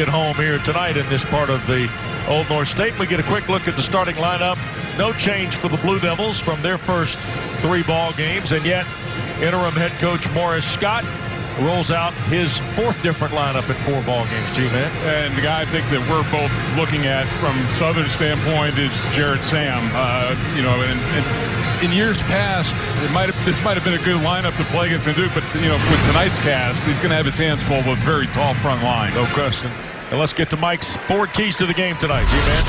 it home here tonight in this part of the Old North State. We get a quick look at the starting lineup. No change for the Blue Devils from their first 3 ball games, and yet interim head coach Morris Scott rolls out his 4th different lineup in 4 ball games. G-Man. And the guy I think that we're both looking at from Southern standpoint is Jared Sam. You know, and in years past, this might have been a good lineup to play against Duke, but you know, with tonight's cast, he's going to have his hands full with a very tall front line. No question. And let's get to Mike's forward keys to the game tonight, G-Man.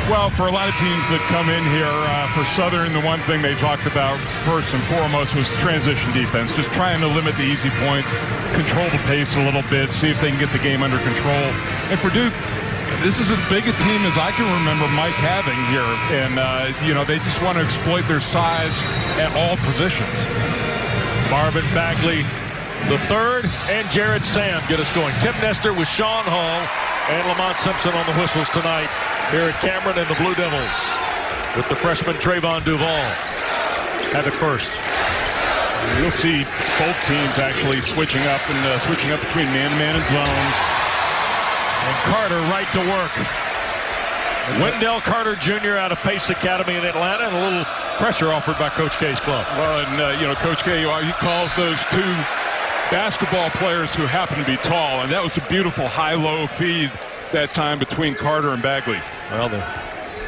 Well, for a lot of teams that come in here, for Southern, the one thing they talked about first and foremost was transition defense, just trying to limit the easy points, control the pace a little bit, see if they can get the game under control. And for Duke, this is as big a team as I can remember Mike having here, and you know, they just want to exploit their size at all positions. Marvin Bagley the third, and Jared Sam get us going. Tim Nestor with Sean Hall and Lamont Simpson on the whistles tonight here at Cameron and the Blue Devils with the freshman Trayvon Duval. Have it first. You'll see both teams actually switching up between man-to-man and zone. And Carter right to work. Wendell Carter Jr. out of Pace Academy in Atlanta, and a little pressure offered by Coach K's club. Well, and you know, Coach K, he calls those 2 basketball players who happen to be tall, and that was a beautiful high-low feed that time between Carter and Bagley. Well, the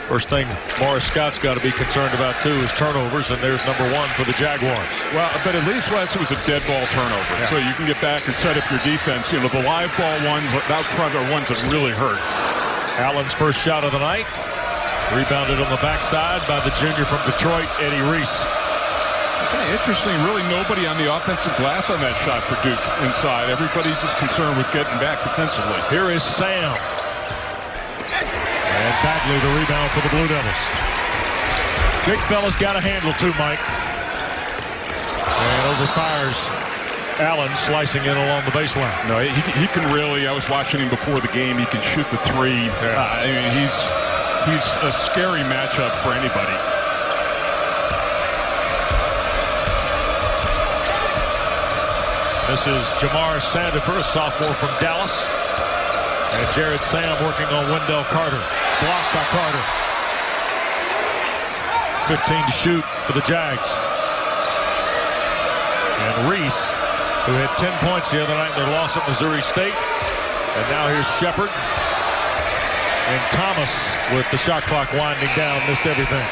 first thing Morris Scott's got to be concerned about too is turnovers, and there's number 1 for the Jaguars. Well, but at least Wes, it was a dead ball turnover, so you can get back and set up your defense. You know, the live ball ones out front are ones that really hurt. Allen's first shot of the night, rebounded on the backside by the junior from Detroit, Eddie Reese. Interesting, really nobody on the offensive glass on that shot for Duke inside. Everybody's just concerned with getting back defensively. Here is Sam. And Bagley the rebound for the Blue Devils. Big fella's got a handle too, Mike. And overfires Allen, slicing in along the baseline. No, he can really, I was watching him before the game, he can shoot the 3. I mean, he's a scary matchup for anybody. This is Jamar Sandifer, a sophomore from Dallas. And Jared Sam working on Wendell Carter. Blocked by Carter. 15 to shoot for the Jags. And Reese, who had 10 points the other night in their loss at Missouri State. And now here's Shepard. And Thomas, with the shot clock winding down, missed everything.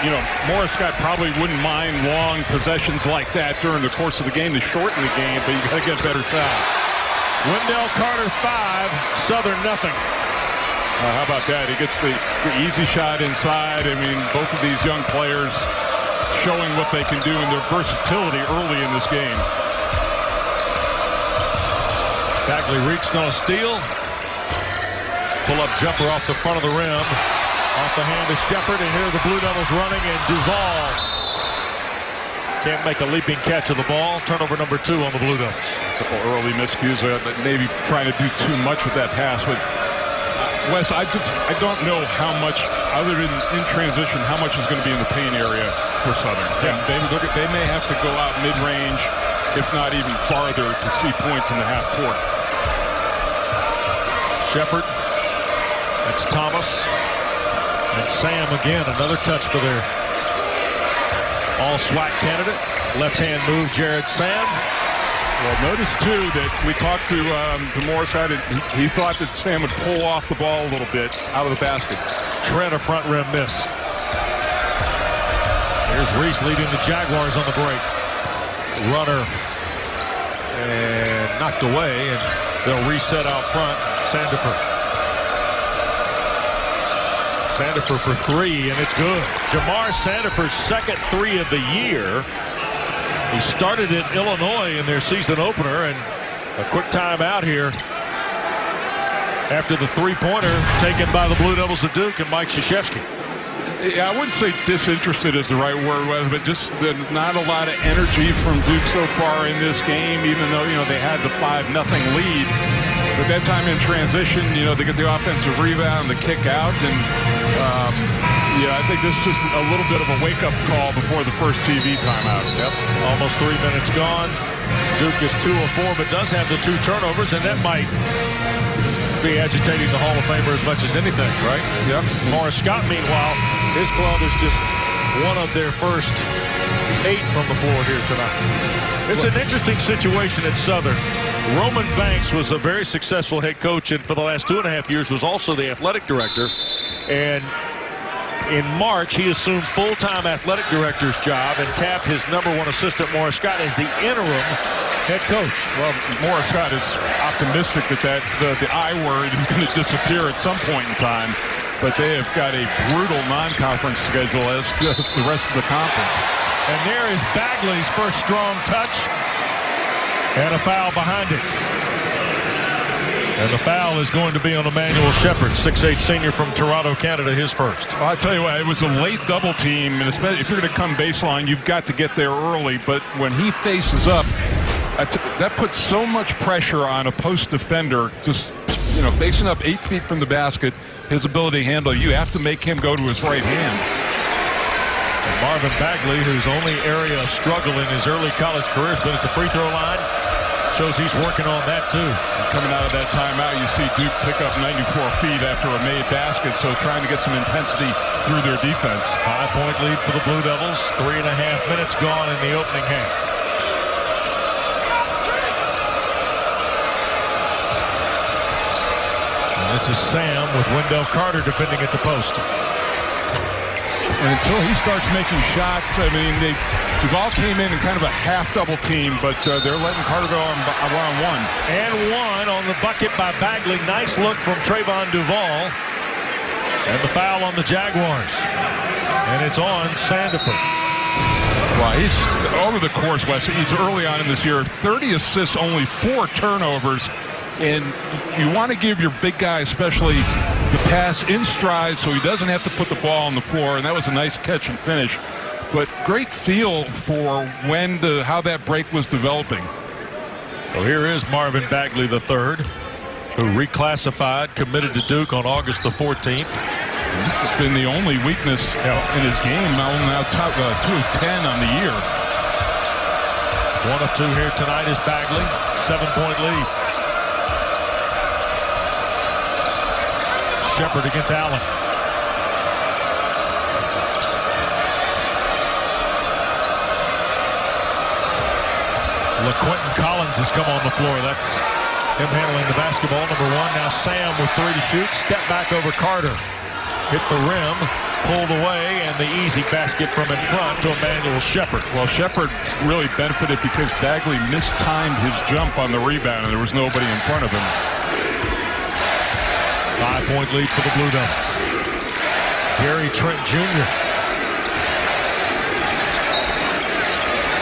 You know, Morris Scott probably wouldn't mind long possessions like that during the course of the game to shorten the game, but you got to get better shot. Wendell Carter 5, Southern nothing. How about that? He gets the easy shot inside. I mean, both of these young players showing what they can do in their versatility early in this game. Bagley reached on a steal. Pull-up jumper off the front of the rim. Off the hand of Shepard, and here are the Blue Devils running, and Duval can't make a leaping catch of the ball. Turnover number 2 on the Blue Devils. A couple early miscues, maybe trying to do too much with that pass. But Wes, I don't know how much, other than in transition, how much is going to be in the paint area for Southern. Yeah. They may have to go out mid-range, if not even farther, to see points in the half court. Shepard. That's Thomas. And Sam again, another touch for their all-SWAC candidate. Left-hand move, Jared Sam. Well, notice, too, that we talked to Morris Scott. He thought that Sam would pull off the ball a little bit out of the basket. Trent, a front rim miss. Here's Reese leading the Jaguars on the break. Runner. And knocked away, and they'll reset out front. Sandifer. Sandifer for 3, and it's good. Jamar Sandifer's second 3 of the year. He started in Illinois in their season opener, and a quick timeout here after the 3-pointer taken by the Blue Devils of Duke and Mike Krzyzewski. Yeah, I wouldn't say disinterested is the right word, but just not a lot of energy from Duke so far in this game, even though, you know, they had the 5-0 lead. But that time in transition, you know, they get the offensive rebound, the kick out, and yeah, I think this is just a little bit of a wake-up call before the first TV timeout. Yep, almost 3 minutes gone. Duke is 2 of 4, but does have the 2 turnovers, and that might be agitating the Hall of Famer as much as anything, right? Yep. Morris Scott, meanwhile, his club is just one of their first 8 from the floor here tonight. It's an interesting situation at Southern. Roman Banks was a very successful head coach, and for the last 2.5 years was also the athletic director. And in March, he assumed full-time athletic director's job and tapped his #1 assistant, Morris Scott, as the interim head coach. Well, Morris Scott is optimistic that the I word is going to disappear at some point in time, but they have got a brutal non-conference schedule as does the rest of the conference. And there is Bagley's first strong touch, and a foul behind it. And the foul is going to be on Emmanuel Shepard, 6'8" senior from Toronto, Canada, his first. Well, I tell you what, it was a late double team, and especially if you're going to come baseline, you've got to get there early. But when he faces up, that puts so much pressure on a post defender, just facing up 8 feet from the basket. His ability to handle, you have to make him go to his right hand. And Marvin Bagley, whose only area of struggle in his early college career has been at the free throw line, shows he's working on that too. Coming out of that timeout, you see Duke pick up 94 feet after a made basket, so trying to get some intensity through their defense. 5-point lead for the Blue Devils. 3.5 minutes gone in the opening half. And this is Sam with Wendell Carter defending at the post. And until he starts making shots, I mean, Duval came in kind of a half double team, but they're letting Carter go on one-on-one. And one on the bucket by Bagley. Nice look from Trayvon Duval. And the foul on the Jaguars. And it's on Sandifer. Well, he's over the course, Wes. He's early on in this year. 30 assists, only 4 turnovers. And you want to give your big guy, especially the pass in stride, so he doesn't have to put the ball on the floor. And that was a nice catch and finish. But great feel for how that break was developing. So here is Marvin Bagley III, who reclassified, committed to Duke on August the 14th. And this has been the only weakness in his game. Now 2 of 10 on the year. 1 of 2 here tonight is Bagley. 7-point lead. Shepard against Allen. LaQuentin Collins has come on the floor. That's him handling the basketball. #1. Now Sam with 3 to shoot. Step back over Carter. Hit the rim. Pulled away. And the easy basket from in front to Emmanuel Shepard. Well, Shepard really benefited because Bagley mistimed his jump on the rebound, and there was nobody in front of him. 5-point lead for the Blue Devils. Gary Trent Jr.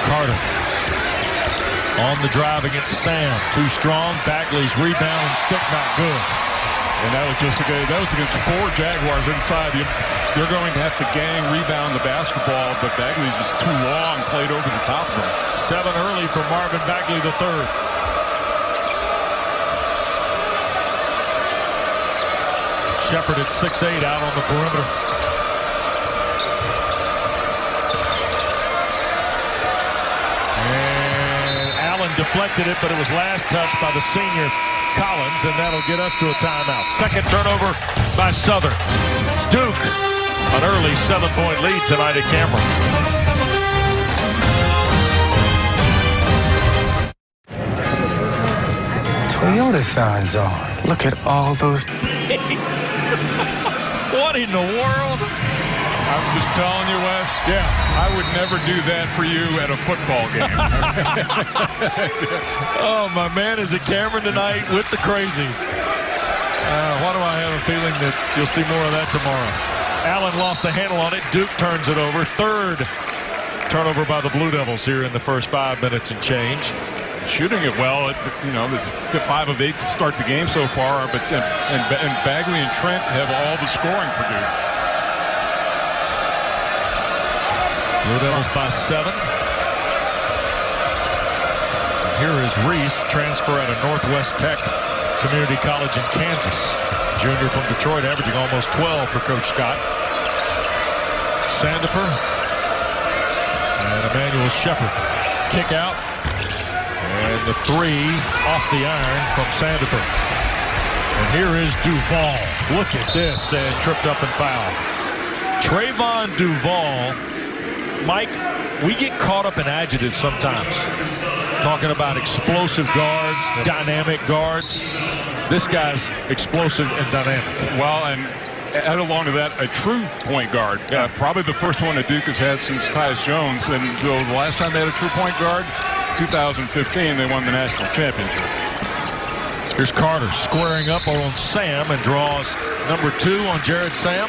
Carter on the drive against Sam. Too strong. Bagley's rebound and stick not good. And that was against 4 Jaguars inside. You're going to have to gang rebound the basketball, but Bagley's just too long, played over the top of him. 7 early for Marvin Bagley III. Shepard at 6'8" out on the perimeter. And Allen deflected it, but it was last touched by the senior Collins, and that'll get us to a timeout. Second turnover by Southern. Duke, an early 7-point lead tonight at Cameron. Toyotathon's on. Look at all those. What in the world? I'm just telling you, Wes. Yeah, I would never do that for you at a football game. Oh, my man is at Cameron tonight with the crazies. Why do I have a feeling that you'll see more of that tomorrow? Allen lost the handle on it. Duke turns it over. 3rd turnover by the Blue Devils here in the first 5 minutes and change. Shooting it well, the 5 of 8 to start the game so far, but and Bagley and Trent have all the scoring for Duke. Blue Devils by 7. Here is Reese, transfer out of Northwest Tech Community College in Kansas. Junior from Detroit, averaging almost 12 for Coach Scott. Sandifer and Emmanuel Shepard. Kick out. And the 3 off the iron from Sandifer. And here is Duval. Look at this, and tripped up and fouled. Trayvon Duval. Mike, we get caught up in adjectives sometimes, talking about explosive guards, dynamic guards. This guy's explosive and dynamic. Well, and add along to that, a true point guard. Probably the first one that Duke has had since Tyus Jones. And the last time they had a true point guard, 2015, they won the national championship. Here's Carter squaring up on Sam and draws number 2 on Jared Sam.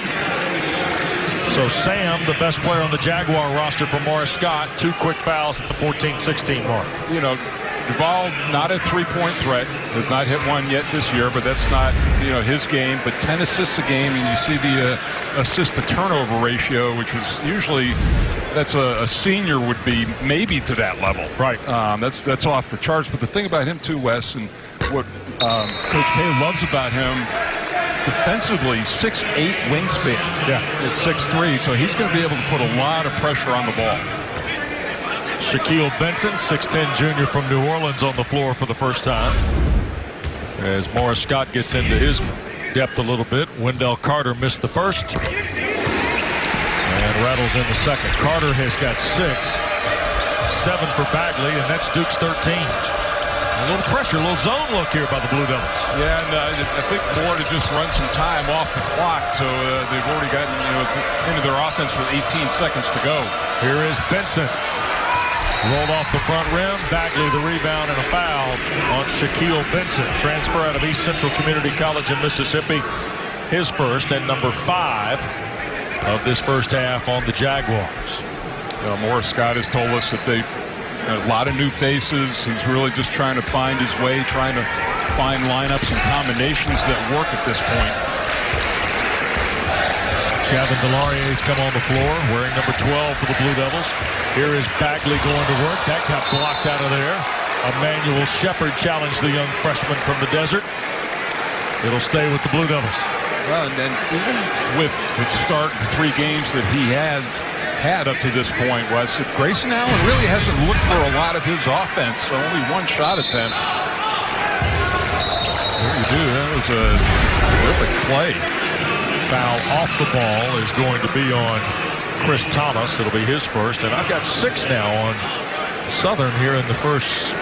So Sam, the best player on the Jaguar roster for Morris Scott, 2 quick fouls at the 14-16 mark. You know, Duval, not a three-point threat, has not hit one yet this year, but that's not, his game. But 10 assists a game, and you see the assist-to-turnover ratio, which is usually, that's a senior would be maybe to that level. Right. That's off the charts. But the thing about him too, Wes, and what Coach K loves about him, defensively, 6'8" wingspan. Yeah. At 6'3", so he's going to be able to put a lot of pressure on the ball. Shaquille Benson, 6'10" junior from New Orleans, on the floor for the first time. As Morris Scott gets into his depth a little bit. Wendell Carter missed the first. And rattles in the second. Carter has got 6. 7 for Bagley, and that's Duke's 13. A little pressure, a little zone look here by the Blue Devils. Yeah, and I think more to just run some time off the clock. So they've already gotten into their offense with 18 seconds to go. Here is Benson. Rolled off the front rim. Bagley the rebound and a foul on Shaquille Benson. Transfer out of East Central Community College in Mississippi. His first and number 5 of this first half on the Jaguars. Morris Scott has told us that they a lot of new faces. He's really just trying to find his way, trying to find lineups and combinations that work at this point. Chavin Delarier's come on the floor, wearing number 12 for the Blue Devils. Here is Bagley going to work. That got blocked out of there. Emmanuel Shepard challenged the young freshman from the desert. It'll stay with the Blue Devils. Well, and then even with the start of 3 games that he had up to this point, Wes, Grayson Allen really hasn't looked for a lot of his offense. So only 1 shot attempt. There you do. That was a terrific play. Foul off the ball is going to be on Chris Thomas. It'll be his first, and I've got 6 now on Southern here in the first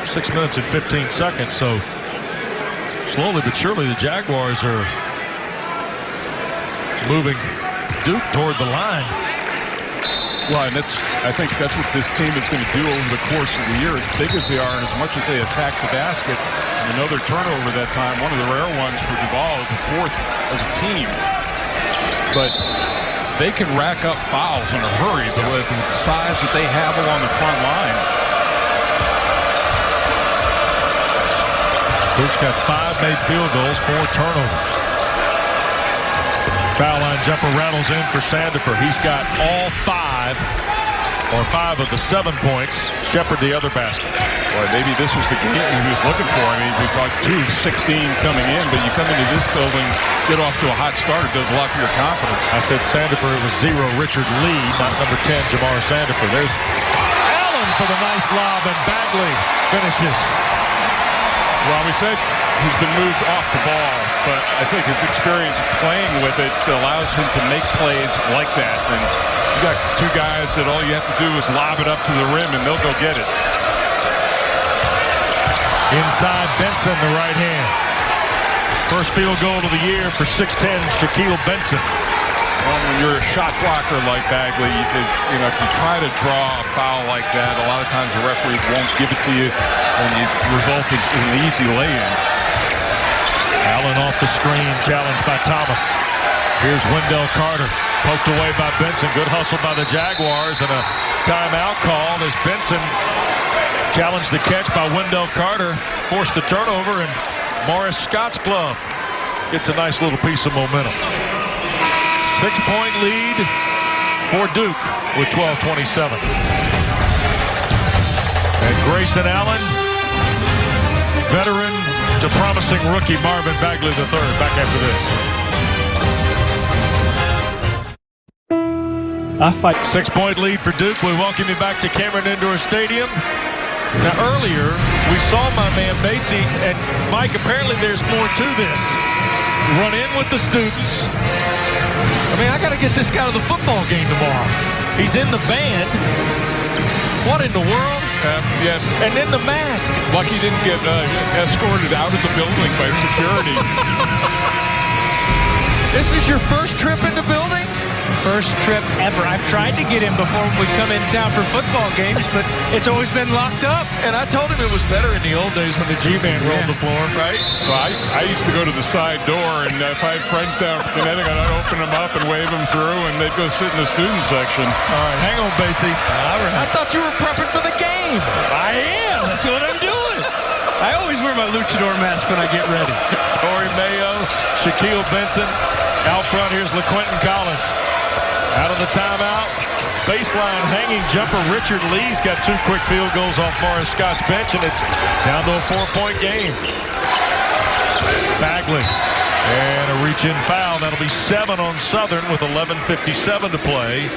6 minutes and 15 seconds. So slowly but surely the Jaguars are moving Duke toward the line. Well, and I think that's what this team is going to do over the course of the year, as big as they are and as much as they attack the basket. And another turnover that time, one of the rare ones for Duval, the 4th as a team. But they can rack up fouls in a hurry, the size that they have along the front line. Duke's got 5 made field goals, 4 turnovers. Foul line jumper rattles in for Sandifer. He's got all 5 of the 7 points. Shepard the other basket. Boy, maybe this was the game he was looking for. I mean, we thought 2-16 coming in, but you come into this building, get off to a hot start, it does a lot for your confidence. I said Sandifer, it was 0 Richard Lee, not number 10 Jamar Sandifer. There's Allen for the nice lob, and Bagley finishes. Well, we said he's been moved off the ball, but I think his experience playing with it allows him to make plays like that. And you got 2 guys that all you have to do is lob it up to the rim, and they'll go get it. Inside Benson, the right hand. First field goal of the year for 6'10" Shaquille Benson. Well, when you're a shot blocker like Bagley, if you try to draw a foul like that, a lot of times the referees won't give it to you, and the result is an easy lay-in. Allen off the screen, challenged by Thomas. Here's Wendell Carter, poked away by Benson. Good hustle by the Jaguars, and a timeout called as Benson challenged the catch by Wendell Carter, forced the turnover, and Morris Scott's glove gets a nice little piece of momentum. 6-point lead for Duke with 12:27. And Grayson Allen, veteran to promising rookie Marvin Bagley III. Back after this. 6-point lead for Duke. We welcome you back to Cameron Indoor Stadium. Now, earlier, we saw my man Batesy, and Mike, apparently there's more to this. Run in with the students. I mean, I got to get this guy to the football game tomorrow. He's in the band. What in the world? Yeah. And then the mask. Lucky didn't get escorted out of the building by security. This is your first trip in the building? First trip ever. I've tried to get him before we come in town for football games, but it's always been locked up. And I told him it was better in the old days when the G-Man rolled the floor. Right? Well, I used to go to the side door, and if I had friends down from Connecticut, I'd open them up and wave them through, and they'd go sit in the student section. All right, hang on, Batesy. All right. I thought you were prepping for the game. I am. That's what I'm doing. I always wear my luchador mask when I get ready. Torrey Mayo, Shaquille Benson. Out front, here's LaQuentin Collins. Out of the timeout. Baseline hanging jumper. Richard Lee's got 2 quick field goals off Morris Scott's bench, and it's down to a 4-point game. Bagley. And a reach-in foul. That'll be 7 on Southern with 11:57 to play.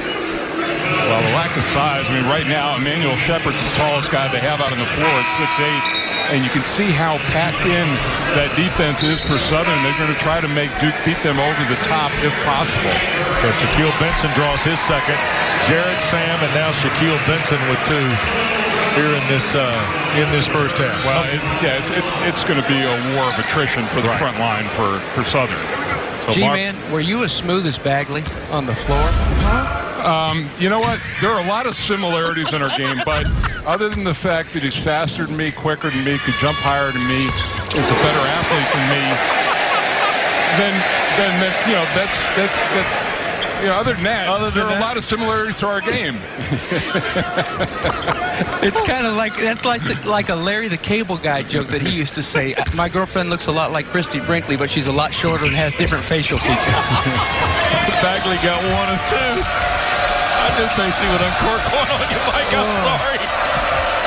Well, the lack of size. I mean, right now, Emmanuel Shepard's the tallest guy they have out on the floor at 6'8". And you can see how packed in that defense is for Southern. They're going to try to make Duke beat them over the top if possible. So Shaquille Benson draws his second. Jared Sam and now Shaquille Benson with 2 here in this first half. Well, it's going to be a war of attrition for the front line for Southern. So G-Man, were you as smooth as Bagley on the floor? You know what? There are a lot of similarities in our game, but other than the fact that he's faster than me, quicker than me, could jump higher than me, is a better athlete than me, then you know, other than that, there are a lot of similarities to our game. It's kind of like, that's like a Larry the Cable Guy joke that he used to say. My girlfriend looks a lot like Christy Brinkley, but she's a lot shorter and has different facial features. Bagley got 1 of 2. I just Batesy with uncork one on you, Mike. I'm sorry.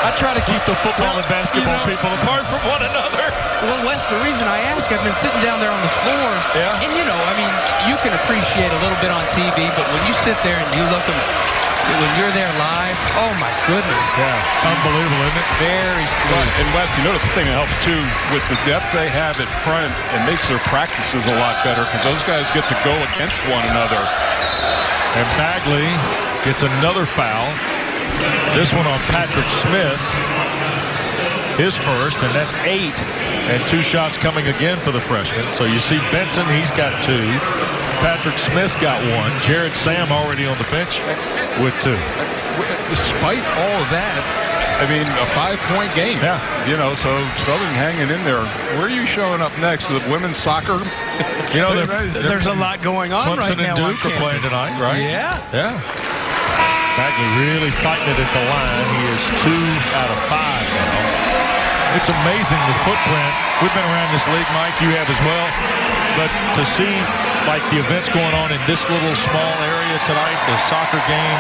I try to keep the football and basketball people apart from one another. Well, Wes, the reason I ask, I've been sitting down there on the floor. Yeah. And, you know, I mean, you can appreciate a little bit on TV, but when you sit there and you look them, when you're there live, oh, my goodness. Yeah. Unbelievable, isn't it? Very smooth. And, Wes, you know the thing that helps, too, with the depth they have at front, it makes their practices a lot better because those guys get to go against one another. And Bagley gets another foul. This one on Patrick Smith. His first, and that's 8. And 2 shots coming again for the freshman. So you see Benson, he's got 2. Patrick Smith's got 1. Jared Sam already on the bench with 2. Despite all of that, I mean, a 5-point game. Yeah. You know, so Southern hanging in there. Where are you showing up next? The women's soccer? You know, There's a lot going on Clemson right now. and Duke are playing tonight, right? Yeah. Yeah. Bagley really fighting it at the line. He is 2 out of 5 now. It's amazing the footprint. We've been around this league, Mike. You have as well. But to see, like, the events going on in this little small area tonight, the soccer game,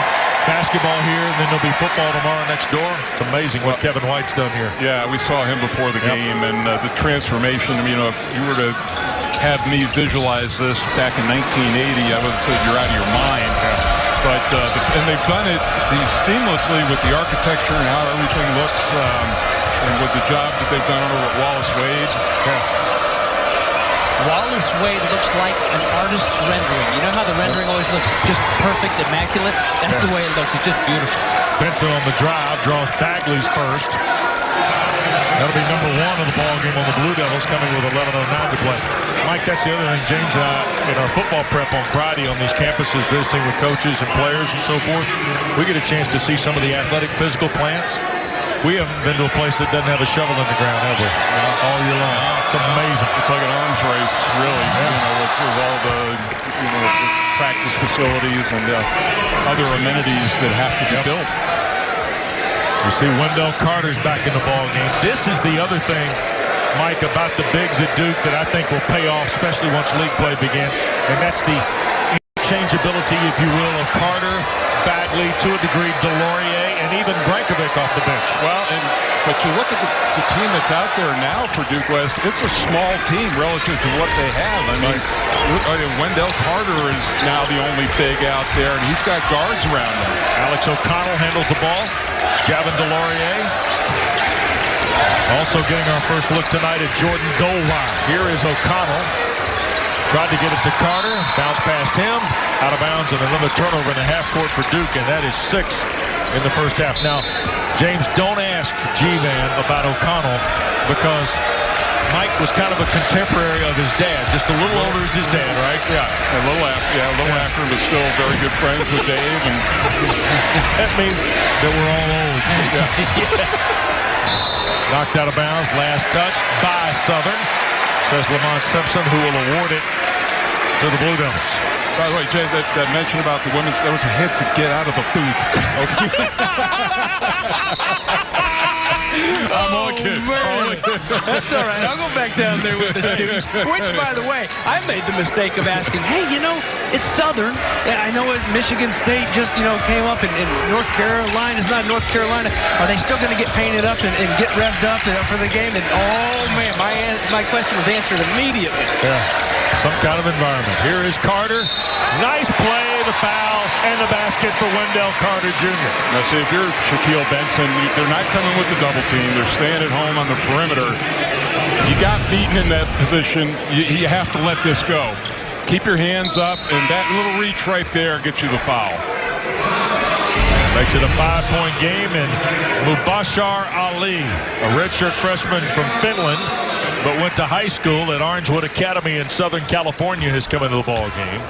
basketball here, and then there'll be football tomorrow next door. It's amazing what Kevin White's done here. Yeah, we saw him before the game, and the transformation. I mean, you know, if you were to have me visualize this back in 1980, I would have said you're out of your mind. But and they've done it seamlessly with the architecture and how everything looks, and with the job that they've done over at Wallace Wade. Wallace Wade looks like an artist's rendering. You know how the rendering always looks just perfect, immaculate? That's the way it looks. It's just beautiful. Benson on the drive draws Bagley's first. That'll be number 1 of the ball game on the Blue Devils, coming with 11:09 to play. Mike, that's the other thing. James and I, in our football prep on Friday on these campuses, visiting with coaches and players and so forth, we get a chance to see some of the athletic physical plants. We haven't been to a place that doesn't have a shovel in the ground, have we? All year long. It's amazing. It's like an arms race, really. You know, with all the the practice facilities and other amenities that have to be built. You see Wendell Carter's back in the ball game. This is the other thing, Mike, about the bigs at Duke that I think will pay off, especially once league play begins, and that's the interchangeability, if you will, of Carter, Bagley, to a degree, Delorier, and even Brankovic off the bench. Well, but you look at the team that's out there now for Duke West, it's a small team relative to what they have. I mean, Wendell Carter is now the only big out there, and he's got guards around him. Alex O'Connell handles the ball. Javin Delorier. Also getting our first look tonight at Jordan goal line. Here is O'Connell. Tried to get it to Carter. Bounce past him. Out of bounds, and another turnover in the half court for Duke, and that is 6 in the first half. Now, James, don't ask G-Man about O'Connell because Mike was kind of a contemporary of his dad, just a little older as his dad, right? Yeah, a little after him, but still very good friends with Dave. And that means that we're all old. Knocked out of bounds, last touch by Southern, says Lamont Simpson, who will award it to the Blue Devils. By the way, Jay, that mention about the women's, there was a hint to get out of the booth. I'm only kidding. That's all right. I'll go back down there with the students. Which, by the way, I made the mistake of asking, hey, it's Southern. I know Michigan State just, came up in North Carolina. It's not North Carolina. Are they still going to get painted up and get revved up for the game? And, oh, man, my question was answered immediately. Yeah, some kind of environment. Here is Carter. Nice play, the foul, and the basket for Wendell Carter Jr. Now, see, if you're Shaquille Benson, they're not coming with the double team. They're staying at home on the perimeter. You got beaten in that position. You have to let this go. Keep your hands up, and that little reach right there gets you the foul. Makes it a 5-point game, and Mubashir Ali, a redshirt freshman from Finland, but went to high school at Orangewood Academy in Southern California, has come into the ball game.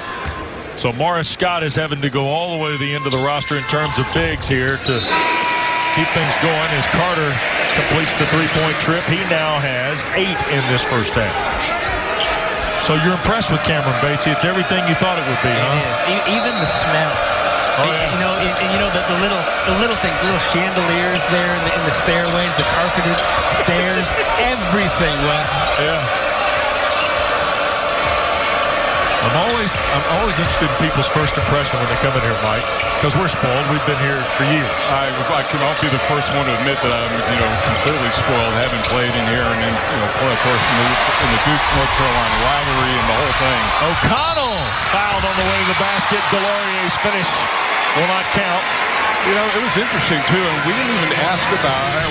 So Morris Scott is having to go all the way to the end of the roster in terms of bigs here to keep things going as Carter completes the three-point trip. He now has 8 in this first half. So you're impressed with Cameron Batesy. It's everything you thought it would be, huh? It is. Even the smells. Oh, yeah. The little things, the little chandeliers there in the stairways, the carpeted stairs, everything, Wes. Yeah. I'm always interested in people's first impression when they come in here, Mike, because we're spoiled. We've been here for years. I'll be the first one to admit that I'm, completely spoiled, having played in here, and then, play, of course, in the Duke North Carolina rivalry and the whole thing. O'Connell fouled on the way to the basket. Delorier's finish will not count. It was interesting, too, and we didn't even ask about him,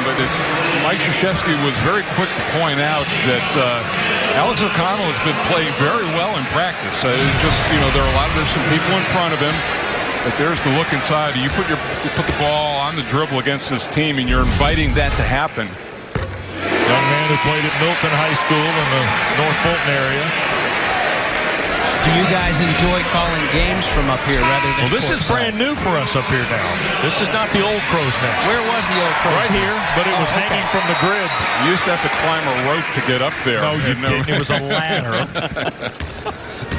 but Mike Krzyzewski was very quick to point out that Alex O'Connell has been playing very well in practice. It's just, there's some people in front of him, but there's the look inside. You put the ball on the dribble against this team, and you're inviting that to happen. Young man who played at Milton High School in the North Fulton area. Do you guys enjoy calling games from up here rather than? Well, this is brand new for us up here now. This is not the old Crow's Nest. Where was the old Crow's Nest? Right here, but it was hanging from the grid. You used to have to climb a rope to get up there. No, you didn't. It was a ladder.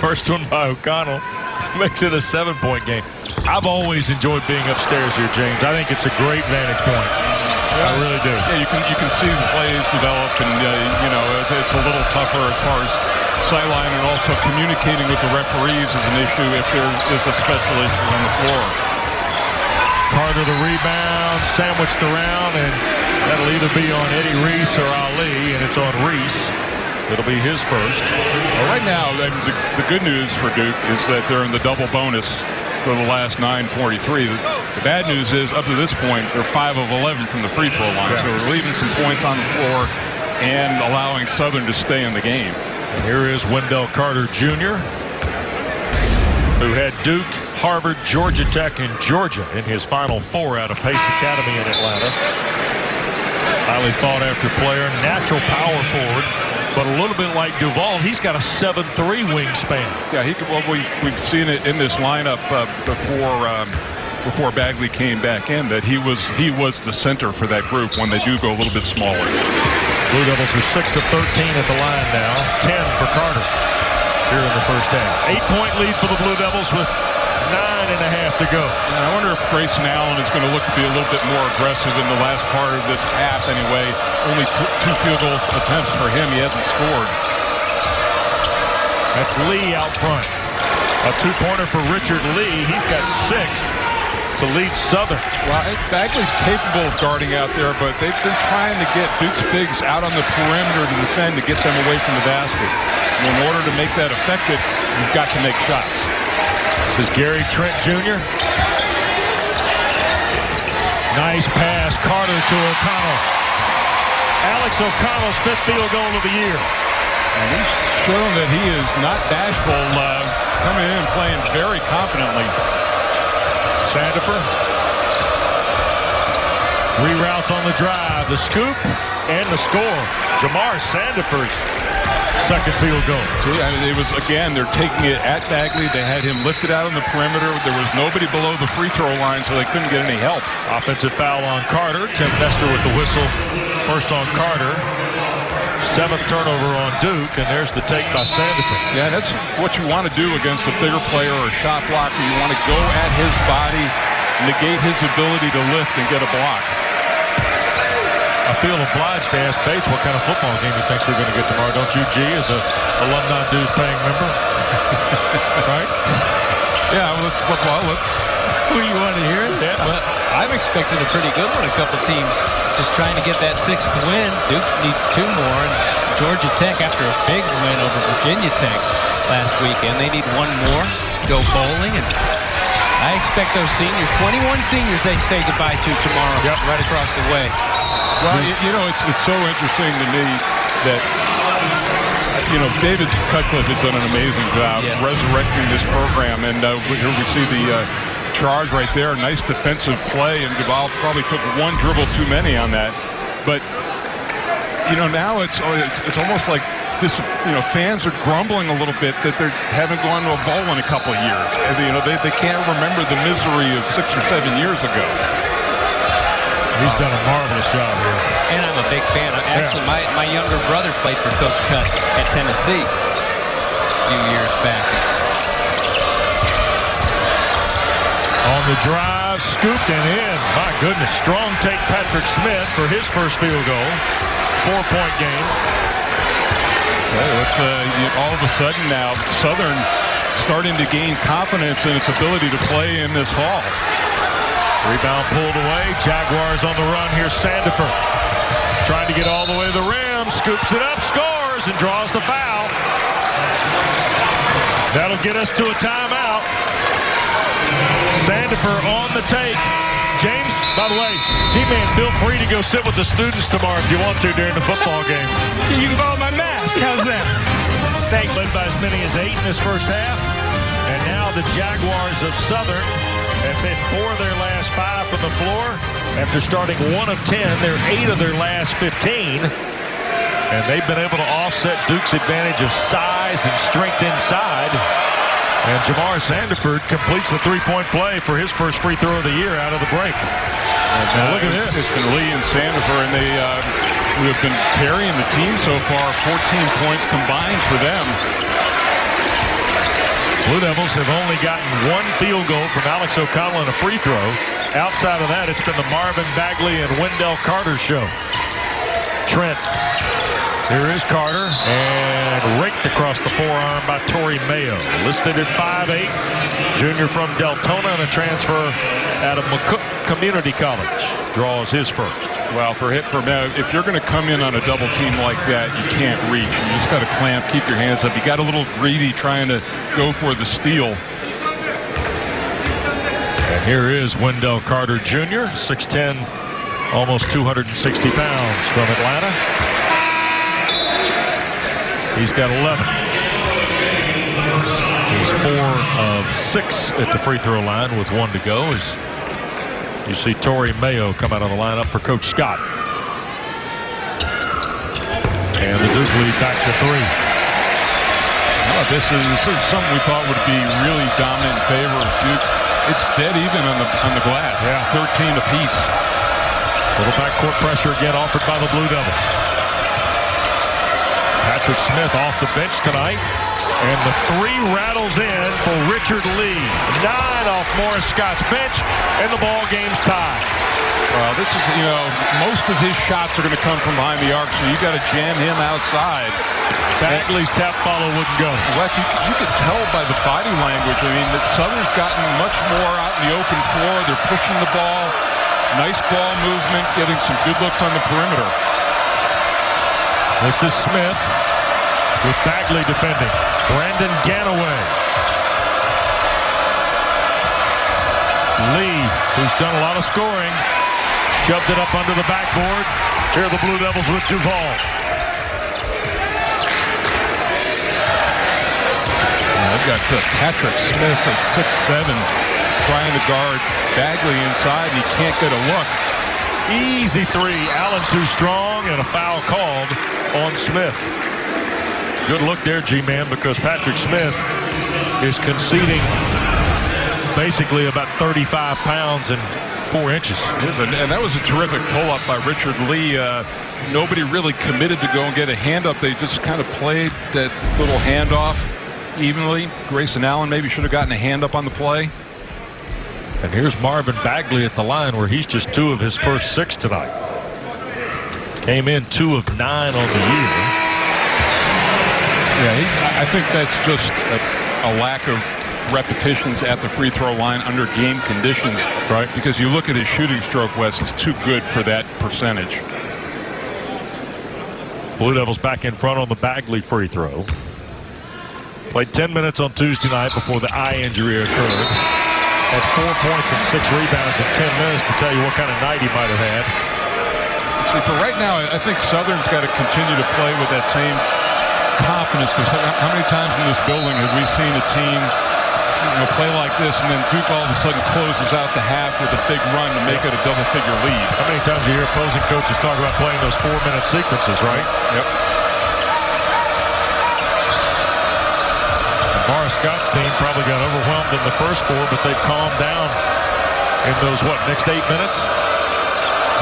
First one by O'Connell makes it a 7-point game. I've always enjoyed being upstairs here, James. I think it's a great vantage point. I really do. Yeah, you can see the plays develop, and it's a little tougher as far as sideline, and also communicating with the referees is an issue if there is a special issue on the floor. Carter the rebound, sandwiched around, and that'll either be on Eddie Reese or Ali, and it's on Reese. It'll be his first. Well, right now, the good news for Duke is that they're in the double bonus for the last 9:43. The bad news is, up to this point, they're 5 of 11 from the free throw line. Yeah. So we're leaving some points on the floor and allowing Southern to stay in the game. And here is Wendell Carter Jr., who had Duke, Harvard, Georgia Tech, and Georgia in his Final Four out of Pace Academy in Atlanta. Highly thought-after player, natural power forward, but a little bit like Duval, he's got a 7'3" wingspan. Yeah, we've seen it in this lineup before Bagley came back in, that he was the center for that group when they do go a little bit smaller. Blue Devils are 6 of 13 at the line now, 10 for Carter here in the first half. 8-point lead for the Blue Devils with 9.5 to go. And I wonder if Grayson Allen is going to look to be a little bit more aggressive in the last part of this half anyway. Only 2 field goal attempts for him. He hasn't scored. That's Lee out front. A 2-pointer for Richard Lee. He's got 6 to lead Southern. Well, Bagley's capable of guarding out there, but they've been trying to get Duke's bigs out on the perimeter to defend, to get them away from the basket. And in order to make that effective, you've got to make shots. This is Gary Trent Jr. Nice pass, Carter to O'Connell. Alex O'Connell's 5th field goal of the year. And he's shown that he is not bashful, coming in and playing very confidently. Sandifer reroutes on the drive, the scoop, and the score. Jamar Sandifer's 2nd field goal. See, I mean, it was, again, they're taking it at Bagley. They had him lifted out on the perimeter. There was nobody below the free throw line, so they couldn't get any help. Offensive foul on Carter. Tim Nestor with the whistle. First on Carter. 7th turnover on Duke, and there's the take by Sandifer. Yeah, that's what you want to do against a bigger player or a shot blocker. You want to go at his body, negate his ability to lift and get a block. I feel obliged to ask Bates what kind of football game he thinks we're going to get tomorrow. Don't you, G, as a alumni dues paying member? Right? Yeah, let's. Who do you want to hear? Yeah. Well, I'm expecting a pretty good one. A couple teams just trying to get that 6th win. Duke needs 2 more. And Georgia Tech, after a big win over Virginia Tech last weekend, they need 1 more to go bowling. And I expect those seniors, 21 seniors, they say goodbye to tomorrow. Yep. Right across the way. Well, you know, it's so interesting to me that, you know, David Cutcliffe has done an amazing job resurrecting this program. And here we see the charge right there. Nice defensive play, and Duval probably took 1 dribble too many on that. But, you know, now it's almost like this, you know, fans are grumbling a little bit that they haven't gone to a bowl in a couple of years. You know, they can't remember the misery of 6 or 7 years ago. He's done a marvelous job here. And I'm a big fan. Actually, my younger brother played for Coach Cut at Tennessee a few years back. On the drive, scooped and in. My goodness, strong take Patrick Smith for his 1st field goal. 4-point game. Well, all of a sudden now, Southern starting to gain confidence in its ability to play in this hall. Rebound pulled away. Jaguars on the run. Here's Sandifer. Trying to get all the way to the rim. Scoops it up, scores, and draws the foul. That'll get us to a timeout. Sandifer on the take. James, by the way, G-Man, feel free to go sit with the students tomorrow if you want to during the football game. You can borrow my mask. How's that? Thanks. Led by as many as 8 in this first half. And now the Jaguars of Southern have hit 4 of their last 5 from the floor. After starting 1 of 10, they're 8 of their last 15. And they've been able to offset Duke's advantage of size and strength inside. And Jamar Sandifer completes the 3-point play for his first free throw of the year out of the break. Now look at this. It's been Lee and Sandifer, and they have been carrying the team so far. 14 points combined for them. Blue Devils have only gotten 1 field goal from Alex O'Connell and a free throw. Outside of that, it's been the Marvin Bagley and Wendell Carter show. Trent. Here is Carter, and raked across the forearm by Torrey Mayo. Listed at 5'8", junior from Deltona, and a transfer out of McCook Community College. Draws his first. Well, if you're going to come in on a double team like that, you can't reach. You just got to clamp, keep your hands up. You got a little greedy trying to go for the steal. And here is Wendell Carter Jr., 6'10", almost 260 pounds from Atlanta. He's got 11. He's 4 of 6 at the free throw line with 1 to go. As you see Torrey Mayo come out of the lineup for Coach Scott. And the Duke lead back to 3. Oh, this is something we thought would be really dominant in favor of Duke. It's dead even on the glass. Yeah. 13 apiece. Little backcourt pressure again offered by the Blue Devils. Patrick Smith off the bench tonight. And the 3 rattles in for Richard Lee. 9 off Morris Scott's bench, and the ball game's tied. Well, this is, you know, most of his shots are going to come from behind the arc, so you got to jam him outside. Bagley's tap follow wouldn't go. Wes, you could tell by the body language. I mean, that Southern's gotten much more out in the open floor. They're pushing the ball. Nice ball movement, getting some good looks on the perimeter. This is Smith with Bagley defending. Brandon Ganaway. Lee, who's done a lot of scoring, Shoved it up under the backboard. Here are the Blue Devils with Duval. They've got Patrick Smith at 6'7", trying to guard Bagley inside. He can't get a look. Easy three. Allen too strong, and a foul called on Smith. Good look there, G-Man, because Patrick Smith is conceding basically about 35 pounds and 4 inches. And that was a terrific pull-up by Richard Lee. Nobody really committed to go and get a hand-up. They just kind of played that little handoff evenly. Grayson Allen maybe should have gotten a hand-up on the play. And here's Marvin Bagley at the line, where he's just 2 of his first 6 tonight. Came in 2 of 9 on the year. Yeah, I think that's just a lack of repetitions at the free throw line under game conditions. Right. Because you look at his shooting stroke, Wes, it's too good for that percentage. Blue Devils back in front on the Bagley free throw. Played 10 minutes on Tuesday night before the eye injury occurred. Had 4 points and 6 rebounds in 10 minutes to tell you what kind of night he might have had. See, for right now, I think Southern's got to continue to play with that same confidence, because how many times in this building have we seen a team play like this, and then Duke all of a sudden closes out the half with a big run to make it a double-figure lead? How many times you hear opposing coaches talk about playing those 4-minute sequences, right? Yep. Morris Scott's team probably got overwhelmed in the first 4, but they've calmed down in those, next 8 minutes?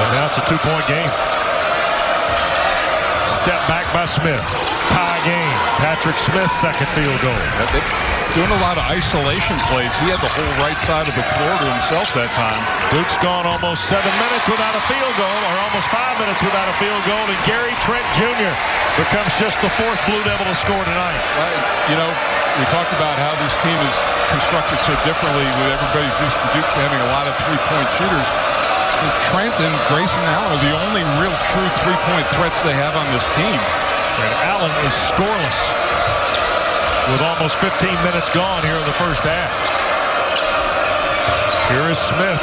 And now it's a 2-point game. Step back by Smith. Tie game. Patrick Smith's second field goal. Doing a lot of isolation plays. He had the whole right side of the floor to himself that time. Duke's gone almost 7 minutes without a field goal, or almost 5 minutes without a field goal, and Gary Trent Jr. becomes just the 4th Blue Devil to score tonight. We talked about how this team is constructed so differently, with everybody's used to Duke having a lot of three-point shooters. And Trent and Grayson Allen are the only real true three-point threats they have on this team. And Allen is scoreless with almost 15 minutes gone here in the first half. Here is Smith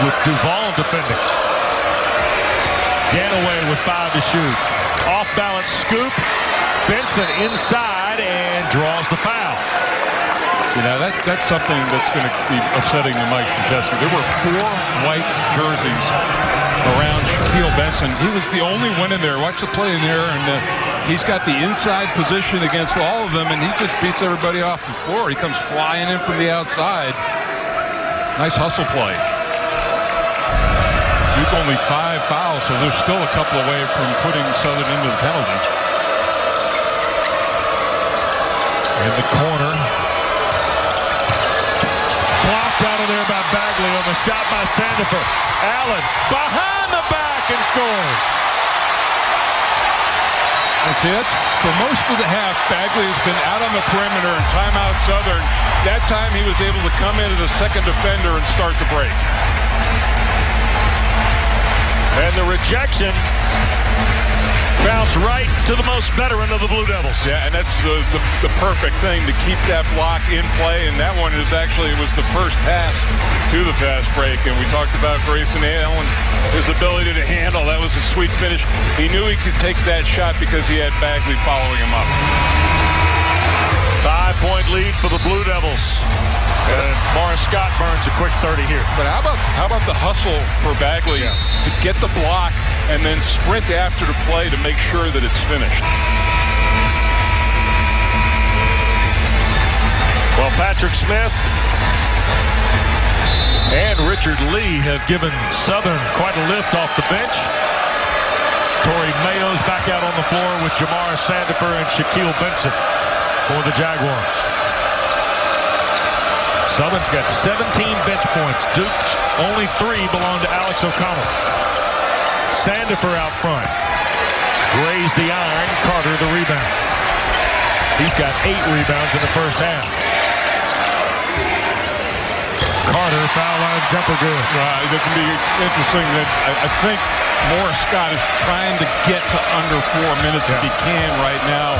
with Duval defending. Ganaway with 5 to shoot. Off-balance scoop. Benson inside and draws the foul. See, now that's something that's going to be upsetting to Mike Krzyzewski. There were 4 white jerseys around Shaquille Benson. He was the only one in there. Watch the play in there, and he's got the inside position against all of them, and he just beats everybody off the floor. He comes flying in from the outside. Nice hustle play. Duke only 5 fouls, so they're still a couple away from putting Southern into the penalty. In the corner. Blocked out of there by Bagley on the shot by Sandifer. Allen behind the back and scores. And see, that's for most of the half, Bagley has been out on the perimeter and timeout Southern. That time he was able to come in as a second defender and start the break. And the rejection bounced right to the most veteran of the Blue Devils. Yeah, and that's the perfect thing to keep that block in play. And that one is actually, it was the first pass to the fast break. And we talked about Grayson Allen, his ability to handle. That was a sweet finish. He knew he could take that shot because he had Bagley following him up. 5-point lead for the Blue Devils. And Morris Scott burns a quick 30 here. But how about the hustle for Bagley to get the block and then sprint after the play to make sure that it's finished? Well, Patrick Smith and Richard Lee have given Southern quite a lift off the bench. Torrey Mayo's back out on the floor with Jamar Sandifer and Shaquille Benson for the Jaguars. Southern's got 17 bench points. Duke's only 3 belong to Alex O'Connell. Sandifer out front. Grazed the iron. Carter the rebound. He's got 8 rebounds in the first half. Carter, foul line jumper good. It can be interesting that I think Morris Scott is trying to get to under 4 minutes if he can right now.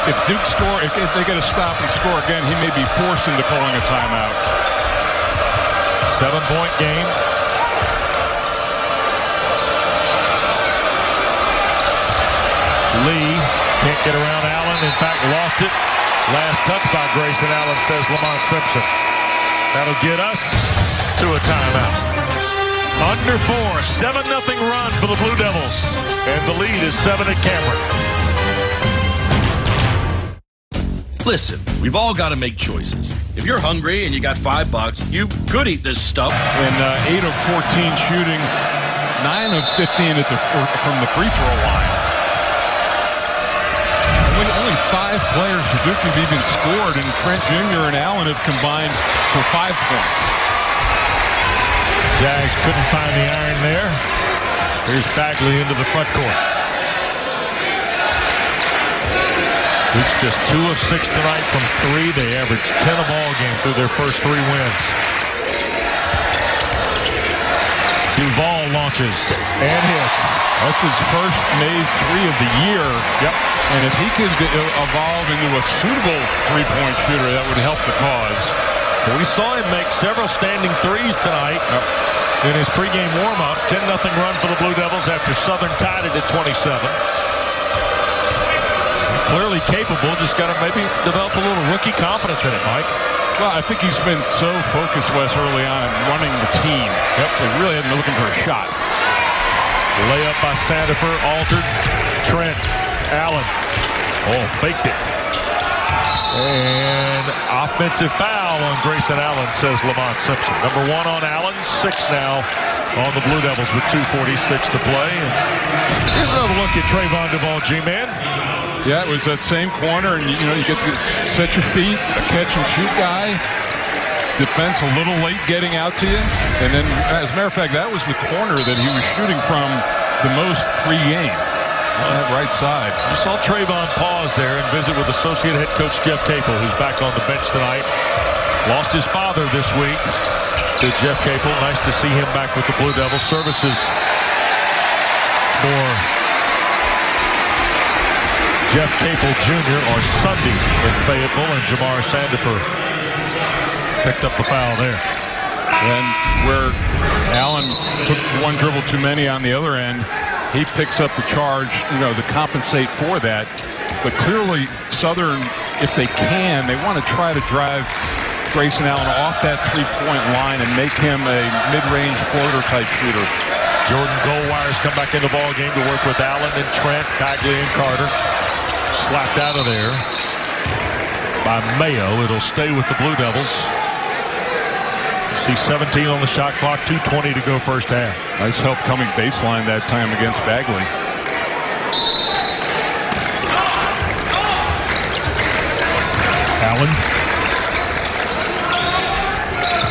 If Duke score, if they get a stop and score again, he may be forced into calling a timeout. 7-point game. Lee can't get around Allen. In fact, lost it. Last touch by Grayson Allen, says Lamont Simpson. That'll get us to a timeout. Under 4, 7-0 run for the Blue Devils. And the lead is 7 at Cameron. Listen, we've all got to make choices. If you're hungry and you got $5, you could eat this stuff. And 8 of 14 shooting, 9 of 15 from the free throw line. Only 5 players for Duke have even scored, and Trent Jr. and Allen have combined for 5 points. Jags couldn't find the iron there. Here's Bagley into the front court. Duke's just 2 of 6 tonight from 3. They averaged 10 a ball game through their first 3 wins. Duval launches and hits. That's his first made 3 of the year. Yep. And if he could evolve into a suitable three-point shooter, that would help the cause. Well, we saw him make several standing threes tonight in his pregame warm-up. 10-0 run for the Blue Devils after Southern tied it at 27. Clearly capable, just got to maybe develop a little rookie confidence in it, Mike. Well, I think he's been so focused, Wes, early on running the team. Yep. They really haven't been looking for a shot. Layup by Sandifer, altered. Trent, Allen. Oh, faked it. And offensive foul on Grayson Allen, says Lamont Simpson. Number 1 on Allen, 6 now on the Blue Devils with 2:46 to play. And here's another look at Trayvon Duval, G-Man. Yeah, it was that same corner, and you get to set your feet, a catch-and-shoot guy. Defense a little late getting out to you. And then, as a matter of fact, that was the corner that he was shooting from the most pre-game. On that right side. You saw Trayvon pause there and visit with associate head coach Jeff Capel, who's back on the bench tonight. Lost his father this week to Jeff Capel. Nice to see him back with the Blue Devils. Services for Jeff Capel Jr. or Sunday in Fayetteville, and Jamar Sandifer picked up the foul there. And where Allen took one dribble too many on the other end, he picks up the charge, to compensate for that. But clearly, Southern, if they can, they want to try to drive Grayson Allen off that three-point line and make him a mid-range floater-type shooter. Jordan Goldwire's come back in the ball game to work with Allen and Trent, Bagley and Carter. Slapped out of there by Mayo. It'll stay with the Blue Devils. See 17 on the shot clock, 2:20 to go first half. Nice help coming baseline that time against Bagley. Allen.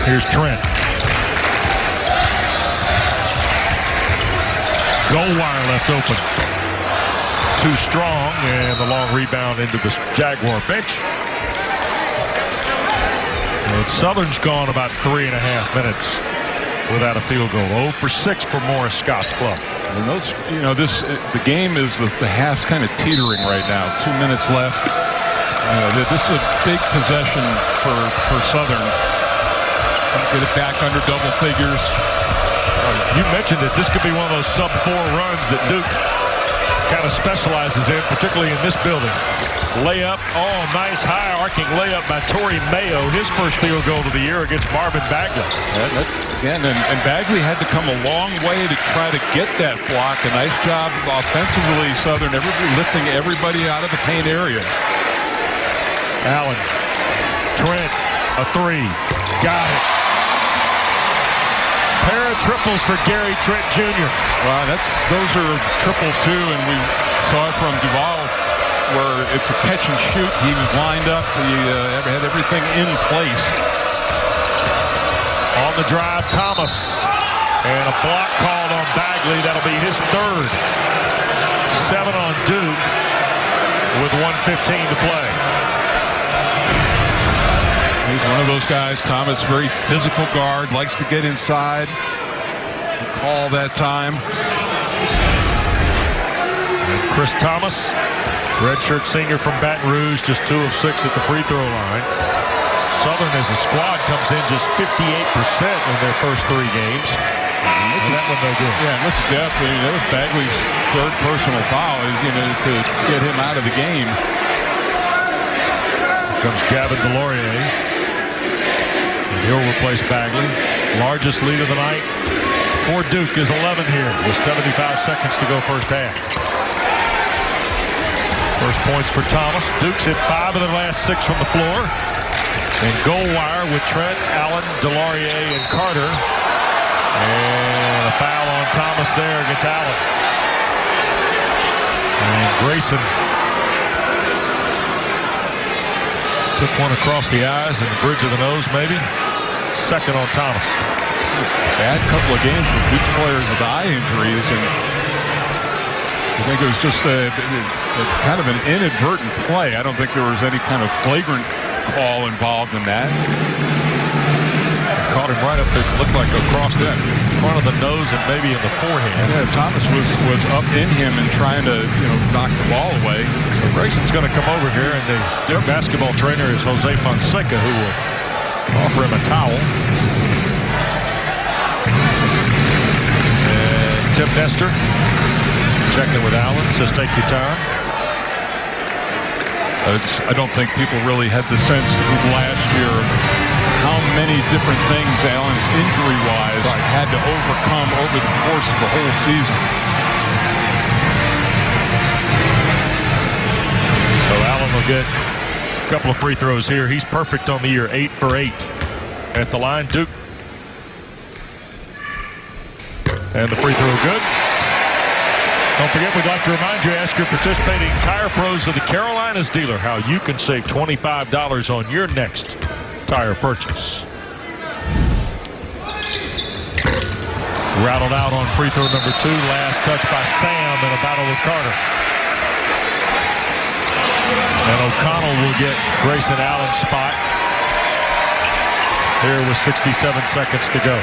Here's Trent. Goldwire left open. Too strong, and the long rebound into the Jaguar bench. And Southern's gone about 3.5 minutes without a field goal. 0 for 6 for Morris Scott's club. And those, the game is the half's kind of teetering right now. 2 minutes left. This is a big possession for Southern. Get it back under double figures. You mentioned that this could be one of those sub-4 runs that Duke kind of specializes in, particularly in this building. Layup, nice high arcing layup by Torrey Mayo, his first field goal of the year against Marvin Bagley. Again, and Bagley had to come a long way to try to get that block. A nice job offensively, Southern, lifting everybody out of the paint area. Allen, Trent, a 3, got it. Pair of triples for Gary Trent Jr. Wow, those are triples too, and we saw it from Duval, where it's a catch and shoot. He was lined up. He had everything in place. On the drive, Thomas, and a block called on Bagley. That'll be his 3rd. 7 on Duke with 1:15 to play. He's one of those guys, Thomas, very physical guard, likes to get inside. Call that time. And Chris Thomas, redshirt senior from Baton Rouge, just 2 of 6 at the free throw line. Southern as a squad comes in just 58% in their first 3 games. that one no good. Yeah, look at that. I mean, that was Bagley's third personal foul, to get him out of the game. Comes Jaguars Delorier. And he'll replace Bagley. Largest lead of the night for Duke is 11 here with 75 seconds to go first half. First points for Thomas. Duke's hit 5 of the last 6 from the floor. And goal wire with Trent, Allen, Delorier, and Carter. And a foul on Thomas there against Allen. And Grayson took one across the eyes and the bridge of the nose, maybe. Second on Thomas. Bad couple of games for Duke players with eye injuries, and I think it was just a kind of an inadvertent play. I don't think there was any kind of flagrant call involved in that. Caught him right up there, looked like across the front of the nose and maybe in the forehead. Yeah, Thomas was up in him and trying to knock the ball away. Grayson's going to come over here, and the Duke basketball trainer is Jose Fonseca, who will offer him a towel. And Tim Nestor checking with Allen, says take your time. I don't think people really had the sense last year of how many different things Allen's injury-wise had to overcome over the course of the whole season. So Allen will get a couple of free throws here. He's perfect on the year, 8 for 8 at the line. Duke. And the free throw good. Don't forget, we'd like to remind you, ask your participating Tire Pros of the Carolinas dealer how you can save $25 on your next tire purchase. Rattled out on free throw number 2. Last touch by Sam in a battle with Carter. And O'Connell will get Grayson Allen's spot here with 67 seconds to go.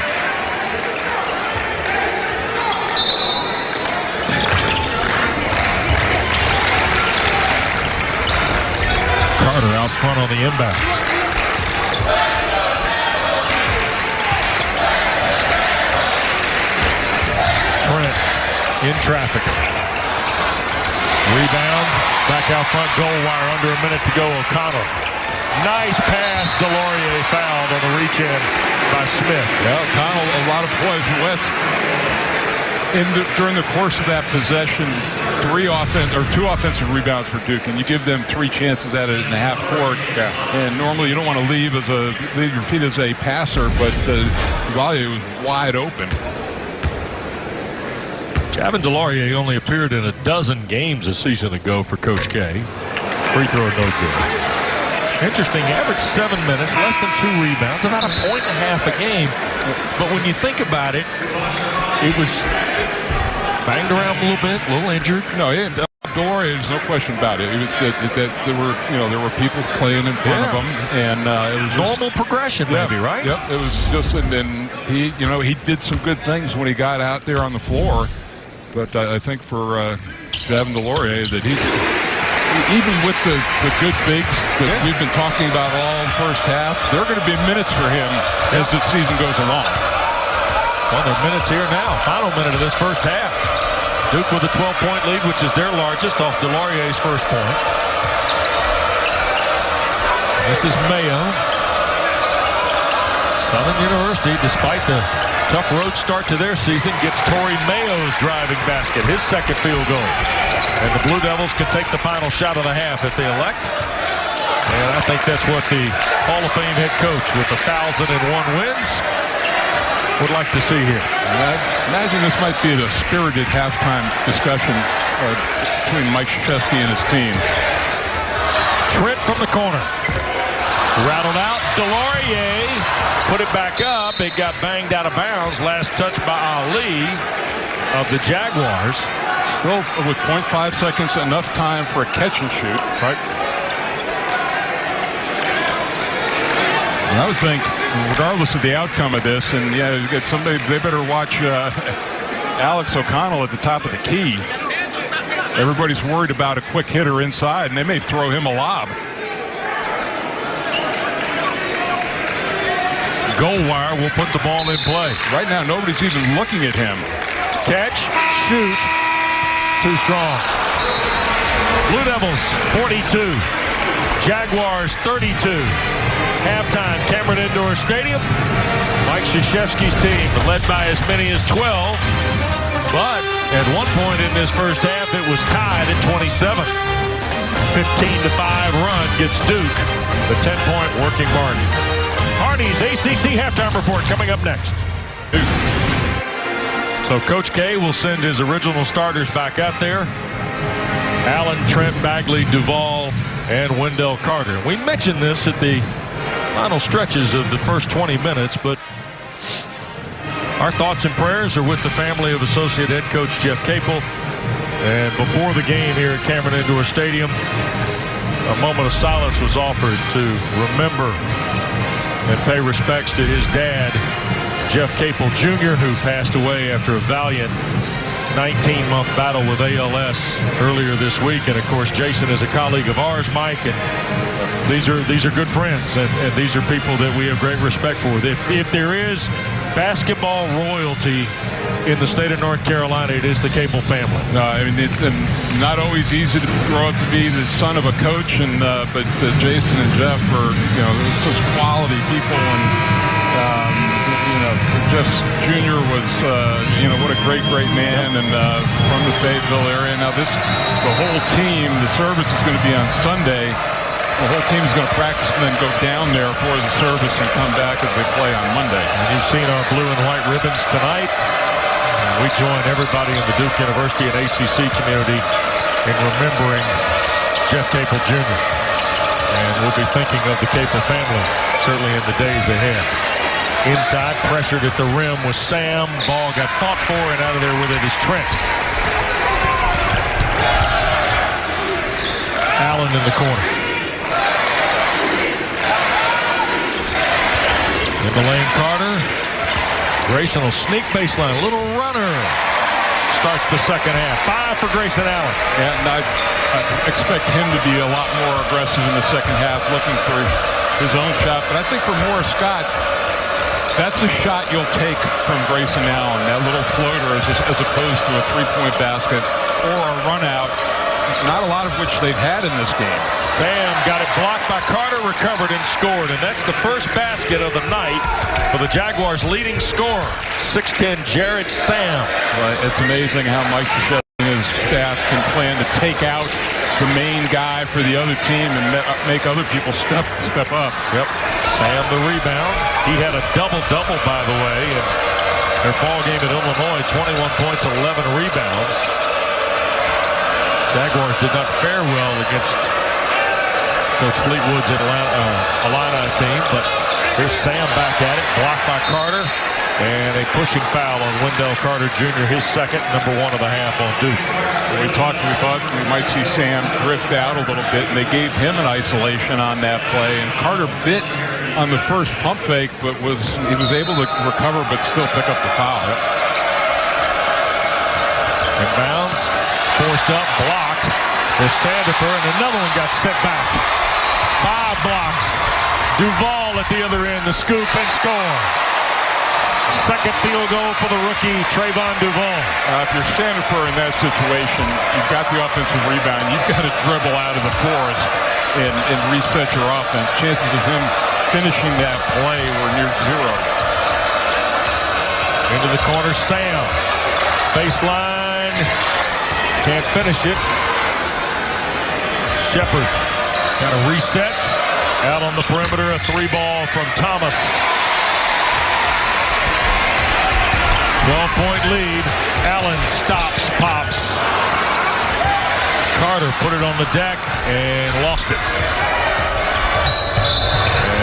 Carter out front on the inbound. Trent in traffic. Rebound. Back out front. Goal wire under a minute to go. O'Connell. Nice pass. Delorier fouled on the reach in by Smith. Yeah, O'Connell, a lot of poise. West, during the course of that possession, 2 offensive rebounds for Duke, and you give them 3 chances at it in the half court. Yeah. And normally you don't want to leave your feet as a passer, but Duvalier was wide open. Jaguars Delorier only appeared in 12 games a season ago for Coach K. Free throw no good. Interesting, average 7 minutes, less than 2 rebounds, about 1.5 points a game. But when you think about it, it was banged around a little bit, a little injured. No, Delorier, there's no question about it. It was that there were people playing in front of him, and it was normal progression, maybe, right? Yep. It was just, and he did some good things when he got out there on the floor. But I think for Jaguars Delorier that he's, even with the good bigs that we've been talking about all first half, there are going to be minutes for him as the season goes along. Well, there are minutes here now. Final minute of this first half. Duke with a 12-point lead, which is their largest off Delorier's first point. This is Mayo. Southern University, despite the tough road start to their season, gets Torrey Mayo's driving basket, his second field goal. And the Blue Devils can take the final shot of the half if they elect. And I think that's what the Hall of Fame head coach with 1,001 wins would like to see here. I imagine this might be the spirited halftime discussion between Mike Krzyzewski and his team. Trent from the corner. Rattled out. Delorier put it back up. It got banged out of bounds. Last touch by Ali of the Jaguars. Still with 0.5 seconds, enough time for a catch and shoot. Right. I would think, regardless of the outcome of this, and get somebody, they better watch Alex O'Connell at the top of the key. Everybody's worried about a quick hitter inside, and they may throw him a lob. goal wire will put the ball in play. Right now, nobody's even looking at him. Catch, shoot, too strong. Blue Devils 42, Jaguars 32. Halftime, Cameron Indoor Stadium. Mike Krzyzewski's team led by as many as 12. But at one point in this first half, it was tied at 27. 15-5 run gets Duke the 10-point working margin. Hardy's ACC halftime report coming up next. So Coach K will send his original starters back out there. Allen, Trent, Bagley, Duval, and Wendell Carter. We mentioned this at the final stretches of the first 20 minutes, but our thoughts and prayers are with the family of Associate Head Coach Jeff Capel. And before the game here at Cameron Indoor Stadium, a moment of silence was offered to remember and pay respects to his dad, Jeff Capel Jr., who passed away after a valiant 19-month battle with ALS earlier this week. And of course, Jason is a colleague of ours, Mike, and these are good friends, and these are people that we have great respect for. If there is basketball royalty in the state of North Carolina, it is the Capel family. No, I mean, it's not always easy to grow up to be the son of a coach, and but Jason and Jeff are, such quality people, and Jeff Jr. was, what a great man, and from the Fayetteville area. Now the whole team, the service is going to be on Sunday. The whole team is going to practice and then go down there for the service and come back as they play on Monday. And you've seen our blue and white ribbons tonight. We join everybody in the Duke University and ACC community in remembering Jeff Capel Jr. And we'll be thinking of the Capel family, certainly in the days ahead. Inside, pressured at the rim was Sam. Ball got fought for, and out of there with it is Trent. Allen in the corner. In the lane, Carter. Grayson will sneak baseline. A little runner. Starts the second half. 5 for Grayson Allen. Yeah, and I expect him to be a lot more aggressive in the second half, looking for his own shot. But I think for Morris Scott, that's a shot you'll take from Grayson Allen, that little floater, as opposed to a three-point basket or a run out. Not a lot of which they've had in this game. Sam got it blocked by Carter, recovered and scored. And that's the first basket of the night for the Jaguars' leading scorer, 6'10" Jared Sam. Right. It's amazing how Mike Krzyzewski and his staff can plan to take out the main guy for the other team and make other people step up. Yep. Sam the rebound. He had a double-double, by the way, in their ball game at Illinois, 21 points, 11 rebounds. Jaguars did not fare well against Coach Fleetwood's Atlanta team, but here's Sam back at it, blocked by Carter, and a pushing foul on Wendell Carter Jr., his second, number 1 of the half on Duke. We thought we might see Sam drift out a little bit, and they gave him an isolation on that play, and Carter bit on the first pump fake, but he was able to recover but still pick up the foul. Inbounds. Forced up, blocked for Sandifer, and another one got sent back. 5 blocks. Duval at the other end, the scoop and score. Second field goal for the rookie, Trayvon Duval. If you're Sandifer in that situation, you've got the offensive rebound. You've got to dribble out of the forest and reset your offense. Chances of him finishing that play were near 0. Into the corner, Sam. Baseline. Can't finish it. Shepard kind of resets. Out on the perimeter, a 3-ball from Thomas. 12-point lead. Allen stops, pops. Carter put it on the deck and lost it.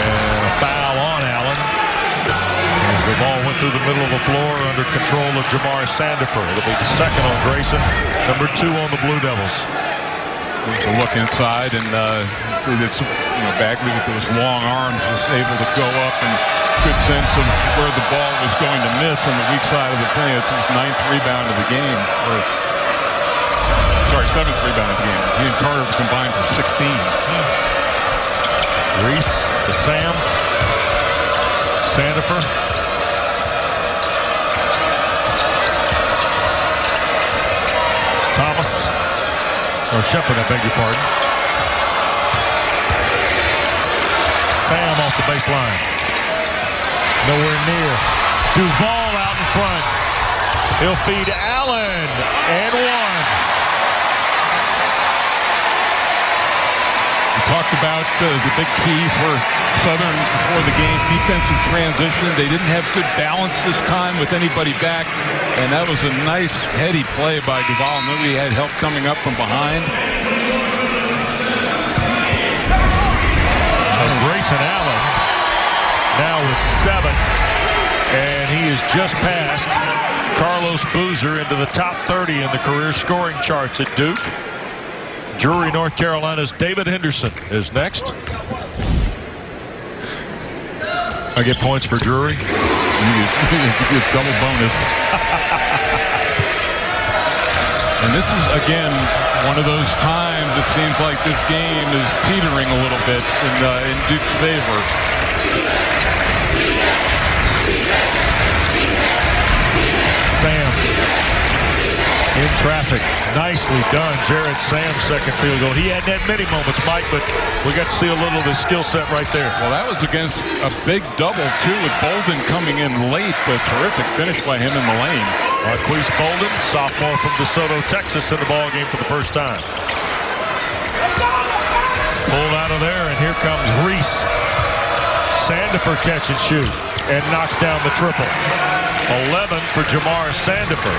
And a foul on Allen. The ball went through the middle of the floor under control of Jamar Sandifer. It'll be the second on Grayson, number 2 on the Blue Devils. To look inside and see this, Bagley with those long arms was able to go up, and good sense of where the ball was going to miss on the weak side of the paint. It's his 9th rebound of the game. 7th rebound of the game. He and Carter combined for 16. Reese to Sam. Sandifer. Thomas. Or Shepard, I beg your pardon. Sam off the baseline. Nowhere near. Duval out in front. He'll feed Allen. And one. We talked about the big key for Southern before the game, defensive transition. They didn't have good balance this time with anybody back, and that was a nice heady play by Duval. Nobody had help coming up from behind. Grayson Allen now with 7, and he is just past Carlos Boozer into the top 30 in the career scoring charts at Duke. Drury, North Carolina's David Henderson is next. I get points for Drury. You get double bonus. And this is, again, one of those times it seems like this game is teetering a little bit in Duke's favor. Sam in traffic. Nicely done. Jared Sam's second field goal. He hadn't had many moments, Mike, but we got to see a little of his skill set right there. Well, that was against a big double, too, with Bolden coming in late. A terrific finish by him in the lane. Marquise Bolden, sophomore from DeSoto, Texas, in the ballgame for the first time. Pulled out of there, and here comes Reese. Sandifer catch and shoot, and knocks down the triple. 11 for Jamar Sandifer.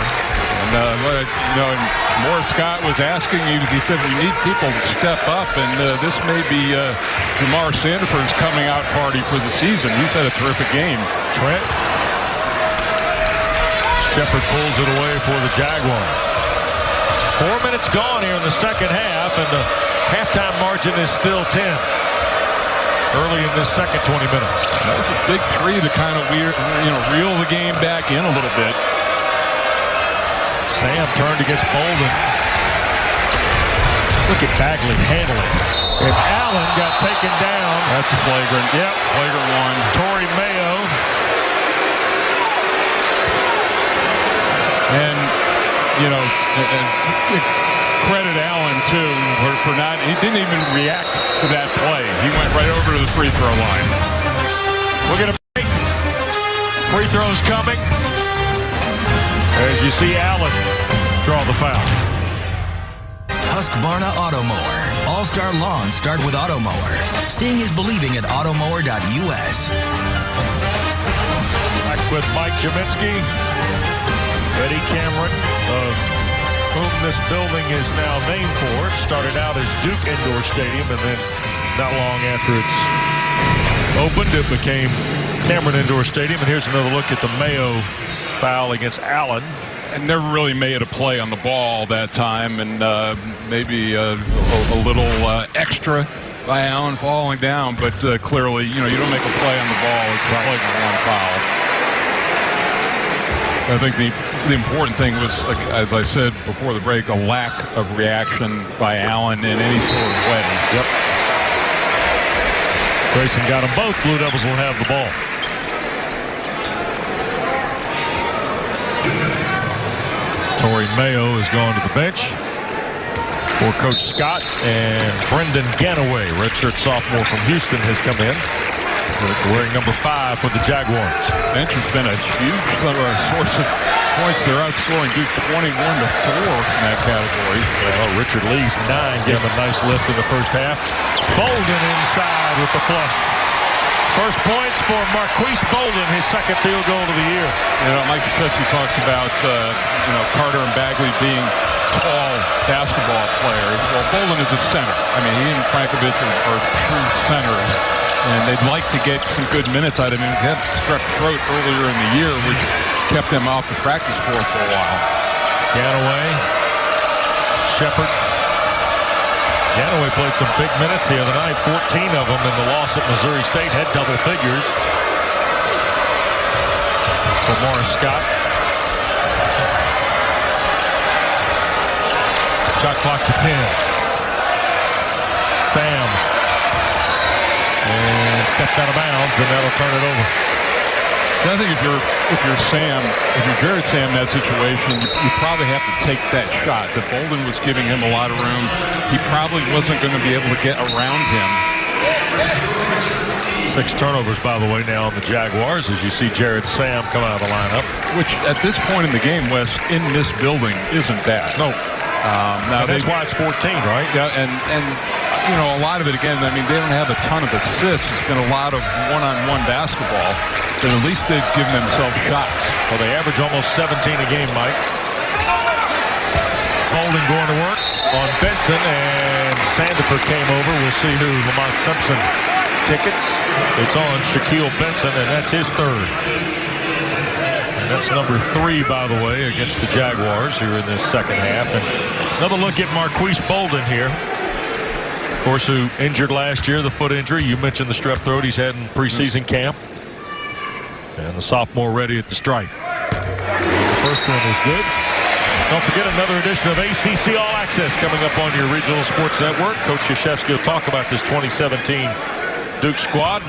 And Morris Scott was asking, he said, we need people to step up, and this may be Jamar Sandifer's coming out party for the season. He's had a terrific game. Trent. Shepard pulls it away for the Jaguars. 4 minutes gone here in the second half, and the halftime margin is still 10. Early in this second 20 minutes. That was a big three to kind of reel the game back in a little bit. Sam turned against Bolden. Look at Bagley handling. And Allen got taken down. That's a flagrant. Yep. Flagrant one. Torrey Mayo. And, credit Allen, too, for not, he didn't even react to that play. He went right over to the free throw line. We're going to break. Free throws coming. As you see Allen draw the foul. Husqvarna Auto Mower. All-Star Lawns start with Auto Mower. Seeing is believing at automower.us. Back with Mike Jaminski. Eddie Cameron, of whom this building is now named for. It started out as Duke Indoor Stadium, and then not long after it's opened, it became Cameron Indoor Stadium. And here's another look at the Mayo foul against Allen. And never really made a play on the ball that time, and maybe a little extra by Allen falling down, but clearly, you don't make a play on the ball. It's a flagrant foul. I think the important thing was, as I said before the break, a lack of reaction by Allen in any sort of way. Yep. Grayson got them both. Blue Devils will have the ball. Torrey Mayo has gone to the bench for Coach Scott, and Brendan Ganaway, redshirt sophomore from Houston, has come in, wearing number 5 for the Jaguars. Bench has been a huge source of points. They're outscoring Duke 21-4 in that category. Richard Lee's 9 gave him a nice lift in the first half. Bolden inside with the flush. First points for Marquise Bolden, his second field goal of the year. Mike Krzyzewski talks about Carter and Bagley being tall basketball players. Well, Bolden is a center. I mean, he and Frankovich are true centers, and they'd like to get some good minutes out of him. He had strep throat earlier in the year, which kept him off the practice floor for a while. Ganaway, Shepard. Ganaway played some big minutes the other night, 14 of them in the loss at Missouri State, had double figures. For Morris Scott. Shot clock to 10. Sam. And stepped out of bounds, and that'll turn it over. So I think if you're Jared Sam in that situation, you probably have to take that shot. That Bolden was giving him a lot of room. He probably wasn't going to be able to get around him. 6 turnovers, by the way, now on the Jaguars as you see Jared Sam come out of the lineup. Which, at this point in the game, Wes, in this building, isn't bad. No. Now that's why it's 14, right? Yeah, and you know, a lot of it, again, I mean, they don't have a ton of assists. It's been a lot of one-on-one basketball, but at least they've given themselves shots. Well, they average almost 17 a game, Mike. Bolden going to work on Benson, and Sandiford came over. We'll see who Lamont Simpson tickets. It's on Shaquille Benson, and that's his third. And that's number 3, by the way, against the Jaguars here in this second half. And another look at Marquise Bolden here. Of course, who injured last year, the foot injury. You mentioned the strep throat he's had in preseason camp. And the sophomore ready at the stripe. The first one is good. Don't forget another edition of ACC All Access coming up on your regional sports network. Coach Krzyzewski will talk about this 2017 Duke squad.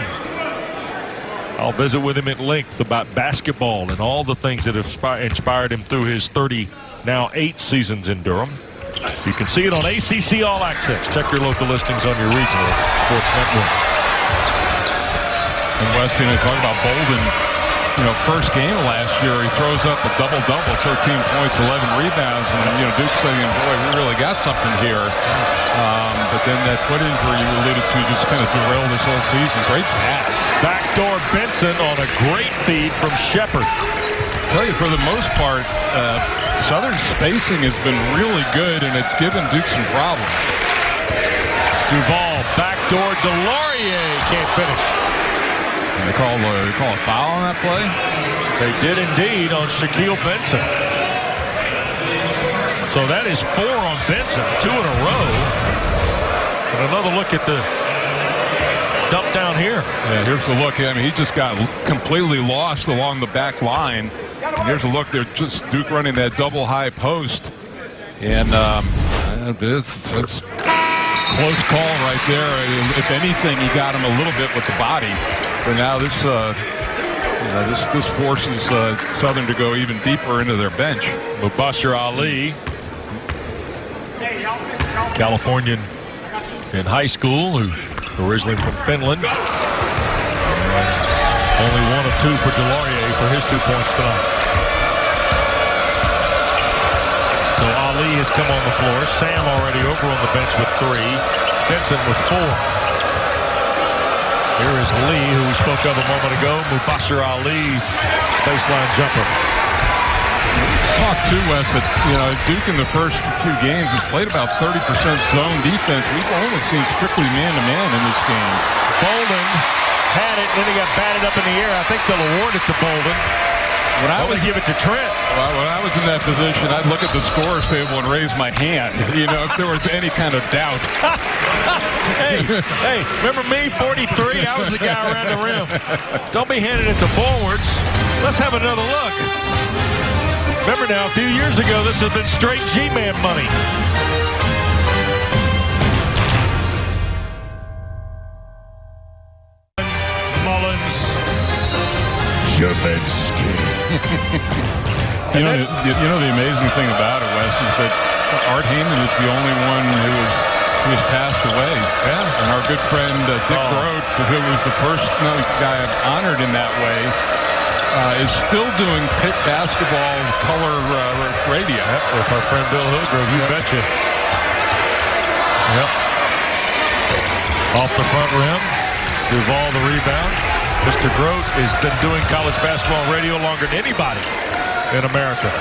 I'll visit with him at length about basketball and all the things that have inspired him through his now 8 seasons in Durham. You can see it on ACC All Access. Check your local listings on your regional sports network. And Wes, you know, talk about Bolden. You know, first game of last year, he throws up a double-double, 13 points, 11 rebounds, and you know, Duke's saying, boy, we really got something here. But then that foot injury you alluded to just kind of derailed this whole season. Great pass. Backdoor Benson on a great feed from Shepard. I tell you, for the most part, Southern spacing has been really good, and it's given Duke some problems. Duval, backdoor, Delorier can't finish. And they call a foul on that play? They did indeed on Shaquille Benson. So that is 4 on Benson, 2 in a row. And another look at the dump down here. Yeah, here's the look. I mean, he just got completely lost along the back line. And here's a look. They're just Duke running that double high post. And it's close call right there. If anything, he got him a little bit with the body. But now this forces Southern to go even deeper into their bench. Mubashir Ali, Californian in high school, who's originally from Finland. Only 1 of 2 for Delorier for his 2 points tonight. So Ali has come on the floor. Sam already over on the bench with 3. Benson with 4. Here is Lee, who we spoke of a moment ago. Mubashir Ali's baseline jumper. Talk too, Wes, that, you know, Duke in the first few games has played about 30% zone defense. We've only seen strictly man-to-man in this game. Bolden had it, then he got batted up in the air. I think they'll award it to Bolden. When I would give it to Trent. Well, when I was in that position, I'd look at the scores table and raise my hand, you know, if there was any kind of doubt. Hey, remember me, 43? I was the guy around the rim. Don't be handing it to forwards. Let's have another look. Remember now, a few years ago, this has been straight G-Man money. Mullins. Jovetsky. You know the amazing thing about it, Wes, is that Art Heyman is the only one who has passed away. Yeah. And our good friend Dick Grote, who was the first guy honored in that way, is still doing pit basketball color radio. Yep, with our friend Bill Hillgrove, you betcha. Yep. Off the front rim. Duval the rebound. Mr. Grote has been doing college basketball radio longer than anybody in America.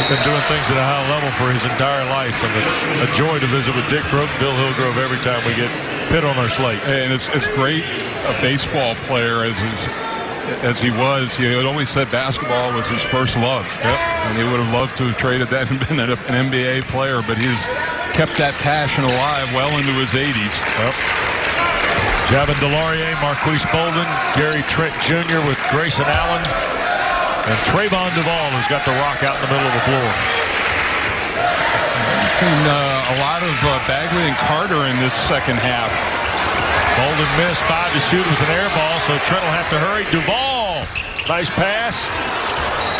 He's been doing things at a high level for his entire life, and it's a joy to visit with Dick Grote and Bill Hillgrove every time we get Pitt on our slate. And it's great a baseball player as he was. He had always said basketball was his first love. Yep. And he would have loved to have traded that and been an NBA player, but he's kept that passion alive well into his 80s. Yep. Javin Delorier, Marquise Bolden, Gary Trent Jr. with Grayson Allen, and Trayvon Duval has got the rock out in the middle of the floor. We've seen a lot of Bagley and Carter in this second half. Bolden missed, 5 to shoot. It was an air ball, so Trent will have to hurry. Duval Nice pass.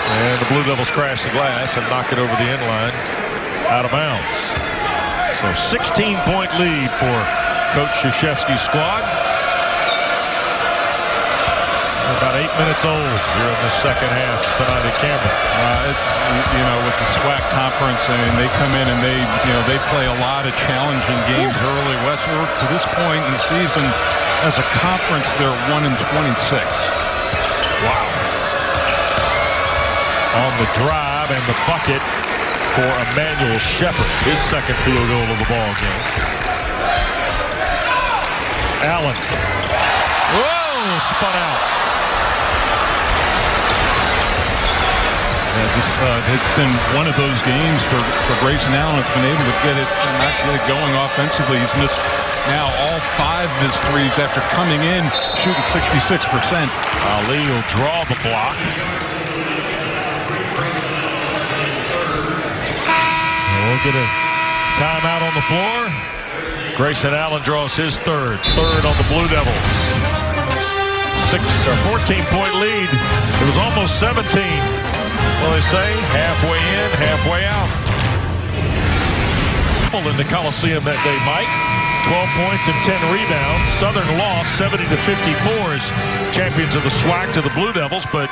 And the Blue Devils crash the glass and knock it over the end line out of bounds. So 16-point lead for Coach Krzyzewski's squad. We're about 8 minutes old here in the second half tonight at Cameron. It's, with the SWAC conference, and they come in and they play a lot of challenging games early. Westward, to this point in the season, as a conference, they're 1-26. Wow. On the drive and the bucket for Emmanuel Shepard, his second field goal of the ball game. Allen. Whoa, spun out. It's been one of those games for Grayson Allen. It's been able to get it not really going offensively. He's missed now all 5 of his threes after coming in shooting 66%. Ali will draw the block. We'll get a timeout on the floor. Grayson Allen draws his third on the Blue Devils. 14-point lead. It was almost 17. Well, they say halfway in, halfway out. In the Coliseum that day, Mike. 12 points and 10 rebounds. Southern lost 70-54 as champions of the SWAC to the Blue Devils, but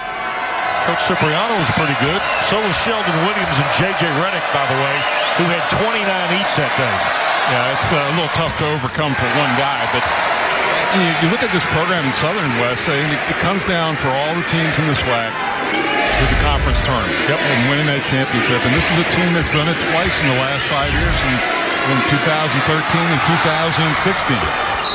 Coach Cipriano was pretty good. So was Sheldon Williams and J.J. Redick, by the way, who had 29 each that day. Yeah, it's a little tough to overcome for one guy, but you look at this program in Southern West, it comes down for all the teams in the SWAC to the conference tournament and winning that championship. And this is a team that's done it twice in the last 5 years, in 2013 and 2016.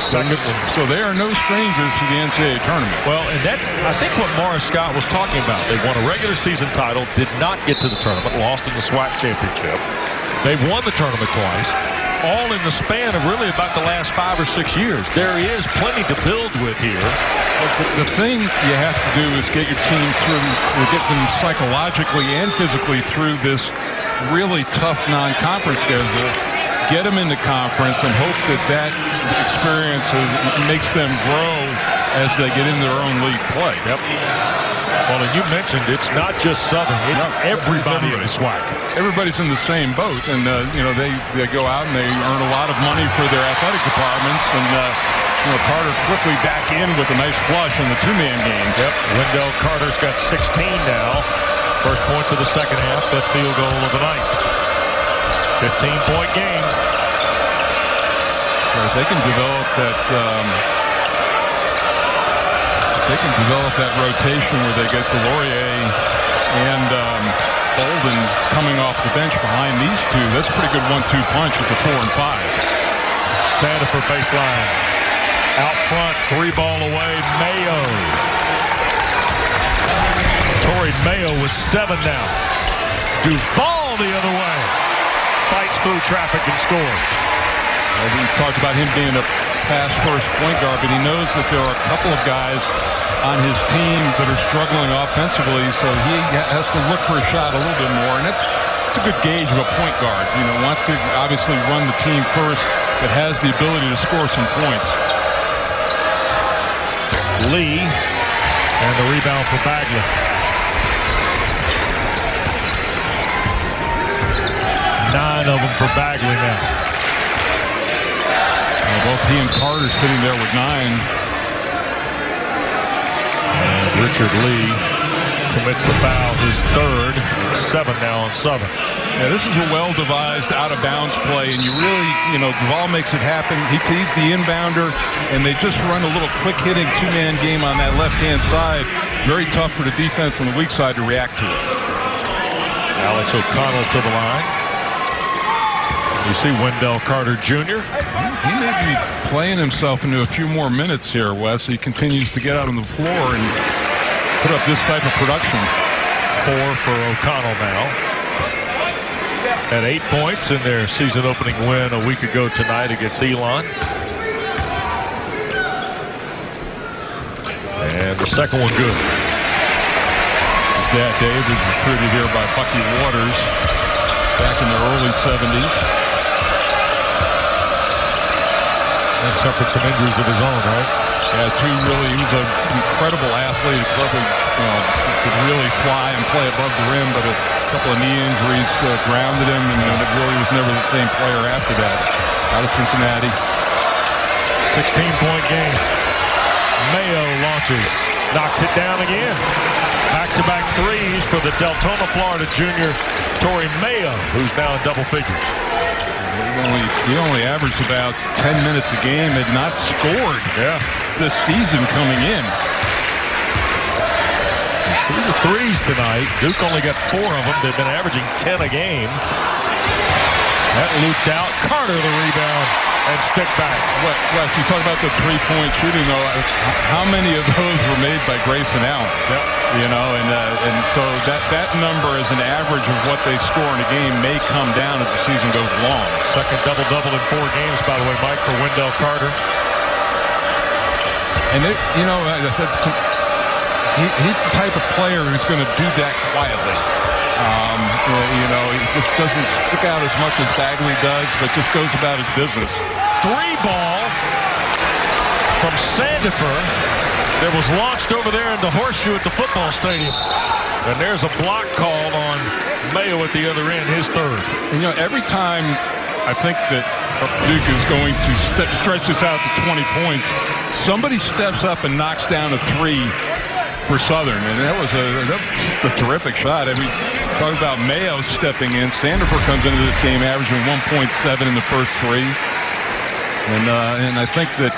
So they are no strangers to the NCAA tournament. Well, and that's, I think, what Morris Scott was talking about. They won a regular season title, did not get to the tournament, lost in the SWAC championship. They've won the tournament twice, all in the span of really about the last 5 or 6 years. There is plenty to build with here. The thing you have to do is get your team through, get them psychologically and physically through this really tough non-conference schedule. Get them into conference and hope that experience makes them grow as they get into their own league play. Yep. Well, and you mentioned it's not just Southern; it's everybody in the SWAC. Everybody's in the same boat, and they go out and they earn a lot of money for their athletic departments. And Carter quickly back in with a nice flush in the 2-man game. Yep. Wendell Carter's got 16 now. First points of the second half, fifth field goal of the night. 15-point game. So if they can develop that, rotation where they get Delorier and Bolden coming off the bench behind these two, that's a pretty good 1-2 punch with the 4 and 5. Sandifer baseline. Out front, 3-ball away, Mayo. Torrey Mayo with 7 now. Duval the other way. Fights through traffic and scores. Well, we talked about him being a pass-first point guard, but he knows that there are a couple of guys on his team that are struggling offensively, so he has to look for a shot a little bit more, and it's a good gauge of a point guard. Wants to obviously run the team first, but has the ability to score some points. Lee, and the rebound for Bagley. Nine of them for Bagley now. Both he and Carter sitting there with 9. And Richard Lee commits the foul, his third. 7 now on Southern. Yeah, this is a well-devised out-of-bounds play, and you really, Duval makes it happen. He tees the inbounder, and they just run a little quick-hitting 2-man game on that left-hand side. Very tough for the defense on the weak side to react to it. Alex O'Connell to the line. You see Wendell Carter Jr. He may be playing himself into a few more minutes here, Wes. He continues to get out on the floor and put up this type of production. 4 for O'Connell now. At 8 points in their season-opening win a week ago tonight against Elon. And the second one good. His dad, Dave, was recruited here by Bucky Waters back in the early 70s. And suffered some injuries of his own, right? Yeah, he was an incredible athlete. Probably could really fly and play above the rim, but a couple of knee injuries grounded him, and it really was never the same player after that. Out of Cincinnati. 16-point game. Mayo launches, knocks it down again. Back-to-back threes for the Deltona, Florida junior, Torrey Mayo, who's now in double figures. He only averaged about 10 minutes a game, had not scored this season coming in. You see the threes tonight. Duke only got 4 of them. They've been averaging 10 a game. That looped out. Carter the rebound and stick back. Wes, you talk about the three-point shooting, though. How many of those were made by Grayson Allen? Yep. You know, and so that number as an average of what they score in a game may come down as the season goes along. Second double-double in 4 games, by the way, Mike, for Wendell Carter. And he's the type of player who's going to do that quietly. You know, he just doesn't stick out as much as Bagley does, but just goes about his business. 3-ball from Sandifer that was launched over there in the horseshoe at the football stadium. And there's a block called on Mayo at the other end, his third. And, you know, every time I think that Duke is going to stretch this out to 20 points, somebody steps up and knocks down a 3 for Southern, and that was just a terrific shot. I mean, talk about Mayo stepping in. Sandifer comes into this game averaging 1.7 in the first 3, and I think that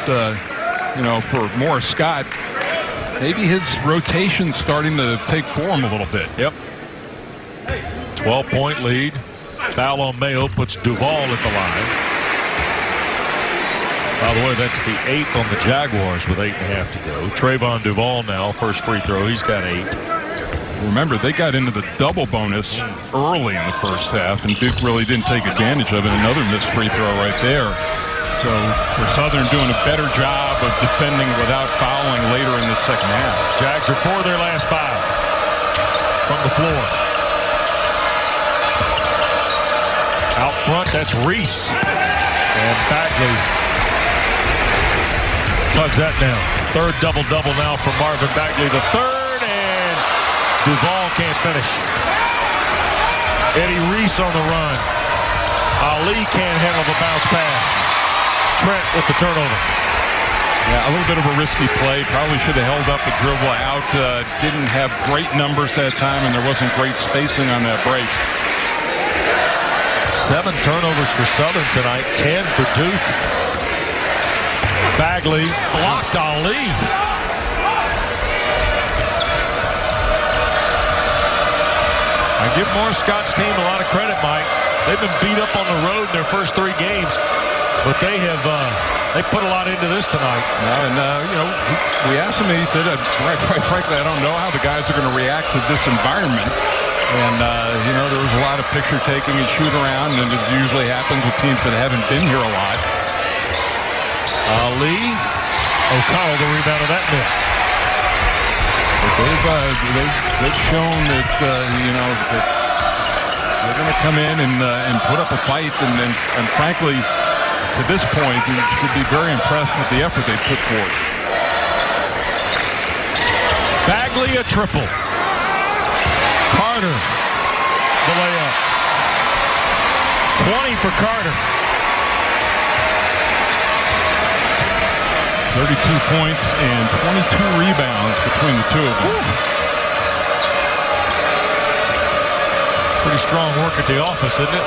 you know, for Morris Scott, maybe his rotation's starting to take form a little bit. Yep. 12-point lead. Foul on Mayo puts Duval at the line. By the way, that's the 8th on the Jaguars with 8.5 to go. Trayvon Duval now, first free throw. He's got 8. Remember, they got into the double bonus early in the first half, and Duke really didn't take advantage of it. Another missed free throw right there. So for Southern doing a better job of defending without fouling later in the second half. Jags are 4 their last 5 from the floor. Out front, that's Reese. And Bagley tugs that down. Third double-double now for Marvin Bagley. The third, and Duval can't finish. Eddie Reese on the run. Ali can't handle the bounce pass. Trent with the turnover. Yeah, a little bit of a risky play. Probably should have held up the dribble out. Didn't have great numbers that time, and there wasn't great spacing on that break. 7 turnovers for Southern tonight, 10 for Duke. Bagley blocked Ali. I give Morris Scott's team a lot of credit, Mike. They've been beat up on the road in their first 3 games, but they have they put a lot into this tonight. And you know, we asked him, and he said, quite frankly, I don't know how the guys are going to react to this environment. And, you know, there was a lot of picture taking and shoot around, and it usually happens with teams that haven't been here a lot. Ali, O'Connell, the rebound of that miss. But they've shown that, you know, that they're going to come in and put up a fight, and frankly, to this point, you should be very impressed with the effort they put forth. Bagley a triple. Carter, the layup. 20 for Carter. 32 points and 22 rebounds between the two of them. Pretty strong work at the office, isn't it?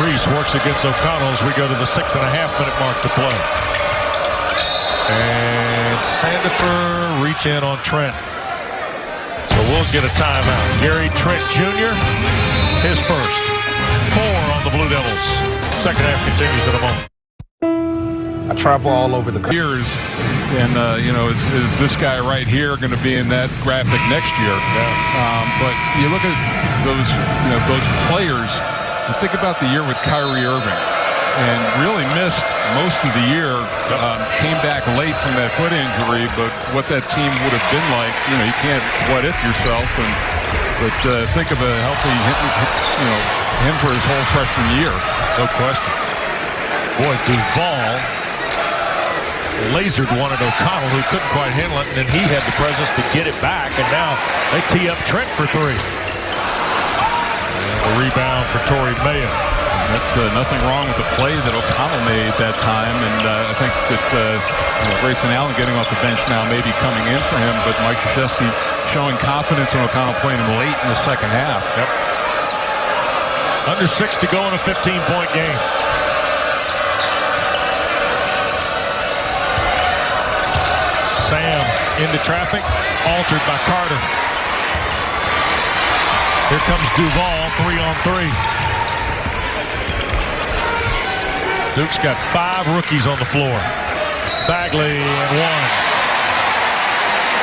Reese works against O'Connell as we go to the 6.5-minute mark to play. And Sandifer reach in on Trent. So we'll get a timeout. Gary Trent Jr., his first. 4 on the Blue Devils. Second half continues in a moment. I travel all over the country. Years, and you know, is this guy right here going to be in that graphic next year? Yeah. But you look at those, you know, those players. You think about the year with Kyrie Irving, and really missed most of the year. Came back late from that foot injury, but what that team would have been like, you know, you can't what if yourself. But think of a healthy, you know, him for his whole freshman year. No question. Boy, Duvall lasered one at O'Connell, who couldn't quite handle it, and then he had the presence to get it back, and now they tee up Trent for three. And the rebound for Torrey Mayo. Nothing wrong with the play that O'Connell made that time, and I think that Grayson Allen getting off the bench now may be coming in for him, but Mike Krzyzewski showing confidence in O'Connell, playing him late in the second half. Yep. Under 6 to go in a 15-point game. Sam into traffic, altered by Carter. Here comes Duvall, 3-on-3. Duke's got 5 rookies on the floor. Bagley and 1.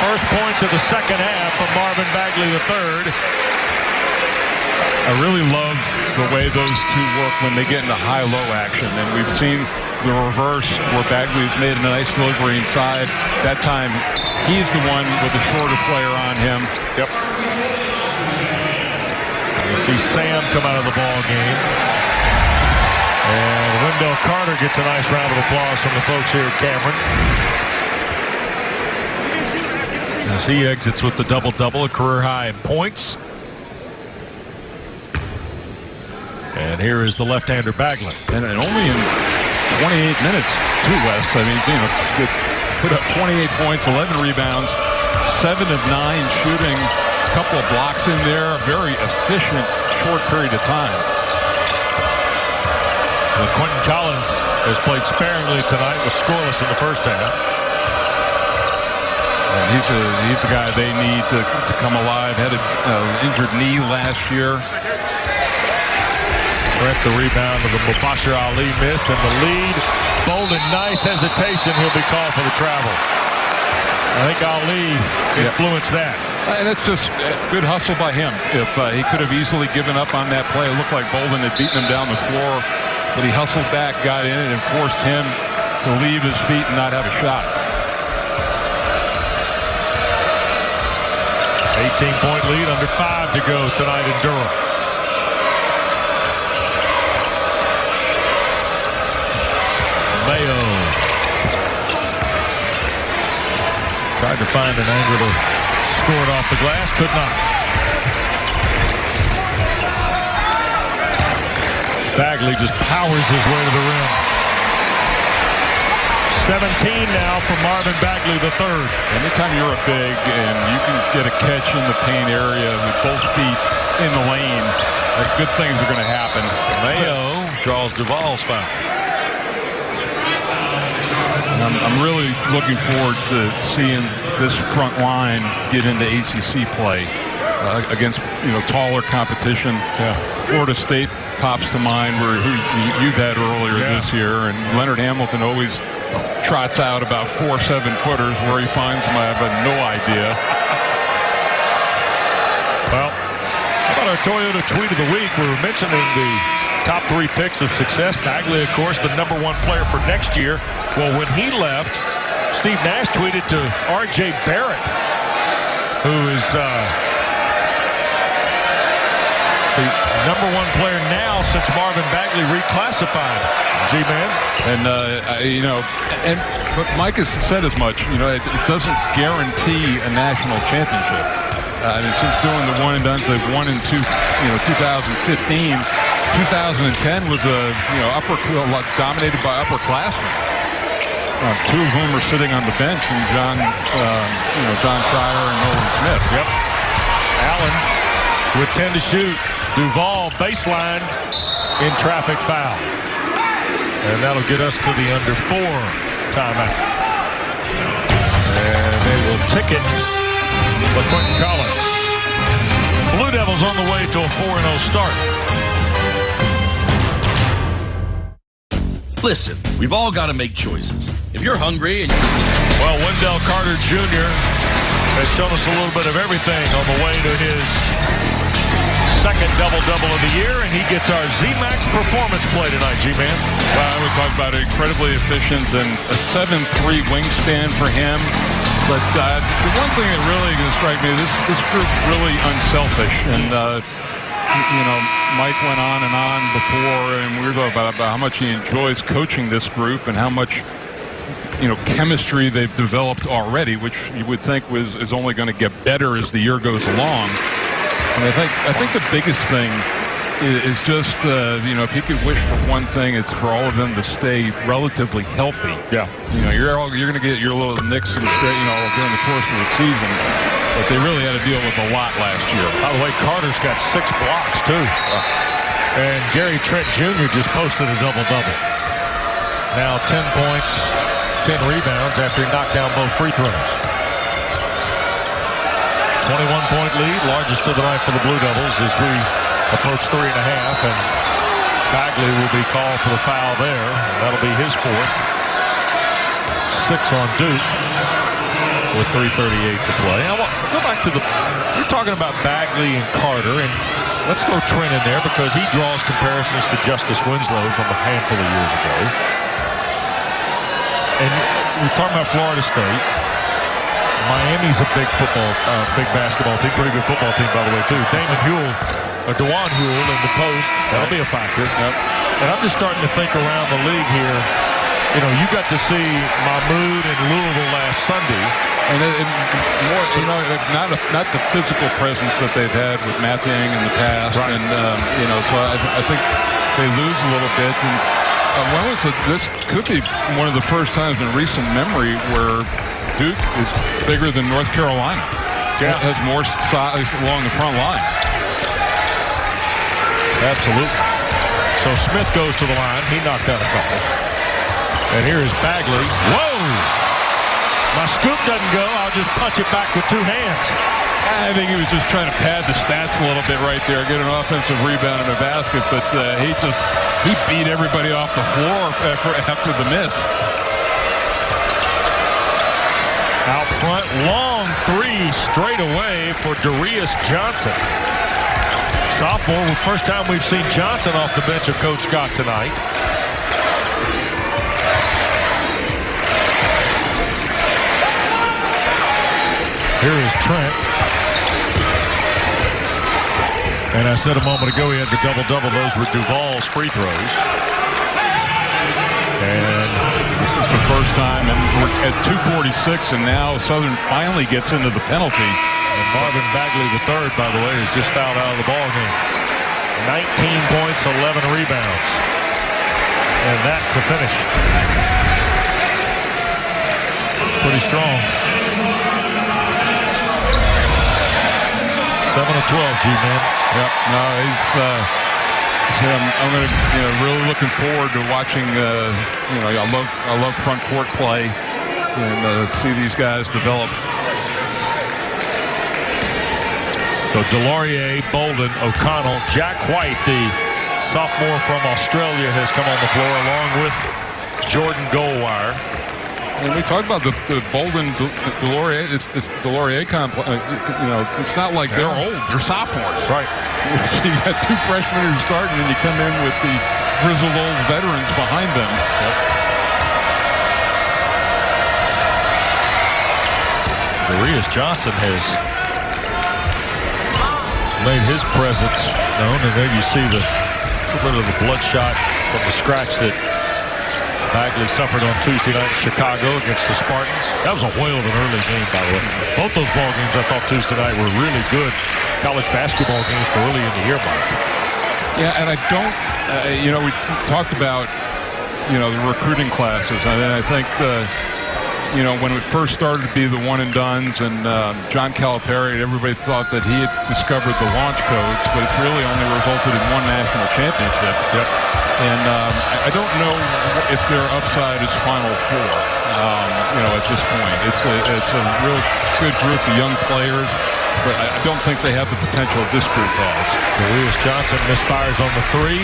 First points of the second half from Marvin Bagley III. I really love the way those two work when they get into high-low action, and we've seen the reverse where Bagley's made a nice delivery inside. That time, he's the one with the shorter player on him. Yep. You see Sam come out of the ball game. And Wendell Carter gets a nice round of applause from the folks here at Cameron. As he exits with the double-double, a career high in points. And here is the left-hander Bagley. And only in 28 minutes, too, West. I mean, put up 28 points, 11 rebounds, 7 of 9 shooting, a couple of blocks in there, very efficient, short period of time. Well, Quentin Collins has played sparingly tonight, was scoreless in the first half. And he's a guy they need to come alive. Had an injured knee last year. Trent the rebound of the Mubashir Ali miss and the lead. Bolden, nice hesitation. He'll be called for the travel. I think Ali influenced that. And it's just good hustle by him. If he could have easily given up on that play, it looked like Bolden had beaten him down the floor. But he hustled back, got in, and forced him to leave his feet and not have a shot. 18-point lead, under 5 to go tonight in Durham. Mayo tried to find an angle to score it off the glass, could not. Bagley just powers his way to the rim. 17 now for Marvin Bagley III. Anytime you're a big and you can get a catch in the paint area with both feet in the lane, good things are going to happen. Mayo draws Duvall's foul. I'm really looking forward to seeing this front line get into ACC play against taller competition. Yeah. Florida State pops to mind, who you've had earlier this year, and Leonard Hamilton always trots out about 4 7-footers. Where he finds them, I have no idea. Well, how about our Toyota tweet of the week? We were mentioning the top 3 picks of success. Bagley, of course, the #1 player for next year. Well, when he left, Steve Nash tweeted to R.J. Barrett, who is the #1 player now since Marvin Bagley reclassified. G-Man. And but Mike has said as much. It doesn't guarantee a national championship. Since doing the one and dones, they've won in 2015. 2010 was dominated by upperclassmen. 2 of whom are sitting on the bench, and John Fryer and Nolan Smith. Yep. Allen with 10 to shoot. Duvall baseline in traffic foul. And that'll get us to the under 4 timeout. And they will ticket for Quentin Collins. Blue Devils on the way to a 4-0 start. Listen, we've all got to make choices. If you're hungry and well, Wendell Carter Jr. has shown us a little bit of everything on the way to his second double-double of the year, and he gets our Z-Max performance play tonight, G-Man. Well, we talked about it, incredibly efficient and a 7'3" wingspan for him. But the one thing that really is going to strike me, this group really unselfish, and Mike went on and on before, and we were talking about how much he enjoys coaching this group and how much, chemistry they've developed already, which you would think is only going to get better as the year goes along. And I think the biggest thing is just, if you could wish for one thing, it's for all of them to stay relatively healthy. Yeah. You're going to get your little nicks and straight, during the course of the season. But they really had to deal with a lot last year. By the way, Carter's got 6 blocks, too. And Gary Trent Jr. just posted a double-double. Now 10 points, 10 rebounds after he knocked down both free throws. 21-point lead, largest of the night for the Blue Devils as we approach 3.5. And Bagley will be called for the foul there. That'll be his 4th. 6 on Duke. With 3:38 to play. I want to go back to you're talking about Bagley and Carter, and let's throw Trent in there because he draws comparisons to Justice Winslow from a handful of years ago. And we're talking about Florida State. Miami's a big basketball team, pretty good football team, by the way, too. DeJuan Huell in the post, that'll be a factor. Yep. And I'm just starting to think around the league here. You got to see Mahmoud in Louisville last Sunday. And more, not the physical presence that they've had with Mathiang in the past. Right. And, so I think they lose a little bit. And this could be one of the first times in recent memory where Duke is bigger than North Carolina. Yeah. It has more size along the front line. Absolutely. So Smith goes to the line. He knocked down a couple. And here is Bagley. Whoa! My scoop doesn't go. I'll just punch it back with 2 hands. I think he was just trying to pad the stats a little bit right there, get an offensive rebound and a basket, but he beat everybody off the floor after the miss. Out front, long 3 straight away for Darius Johnson. Sophomore, first time we've seen Johnson off the bench of Coach Scott tonight. Here is Trent. And I said a moment ago he had the double-double. Those were Duval's free throws. And this is the first time, and we're at 2:46, and now Southern finally gets into the penalty. And Marvin Bagley III, by the way, has just fouled out of the ball game. 19 points, 11 rebounds. And that to finish. Pretty strong. 7 of 12, G-Man. Yep. No, I'm going to, really looking forward to watching. I love front court play and see these guys develop. So Delorier, Bolden, O'Connell, Jack White, the sophomore from Australia, has come on the floor along with Jordan Goldwire. And we talked about the Bolden, Delorier. It's Delorier complex. It's not like they're old; they're sophomores. Right. So you got 2 freshmen who are starting, and you come in with the grizzled old veterans behind them. Yep. Darius Johnson has made his presence known, and there you see a little bit of the bloodshot from the scratch that Bagley suffered on Tuesday night in Chicago against the Spartans. That was a whale of an early game, by the way. Both those ball games I thought Tuesday night were really good college basketball games for early in the year, Mike. Yeah, and I don't, we talked about, the recruiting classes. And I think when it first started to be the one and dones and John Calipari, everybody thought that he had discovered the launch codes, but it's really only resulted in 1 national championship. Yep. And I don't know if their upside is Final Four, at this point. It's a real good group of young players, but I don't think they have the potential this group has. Darius Johnson misfires on the 3.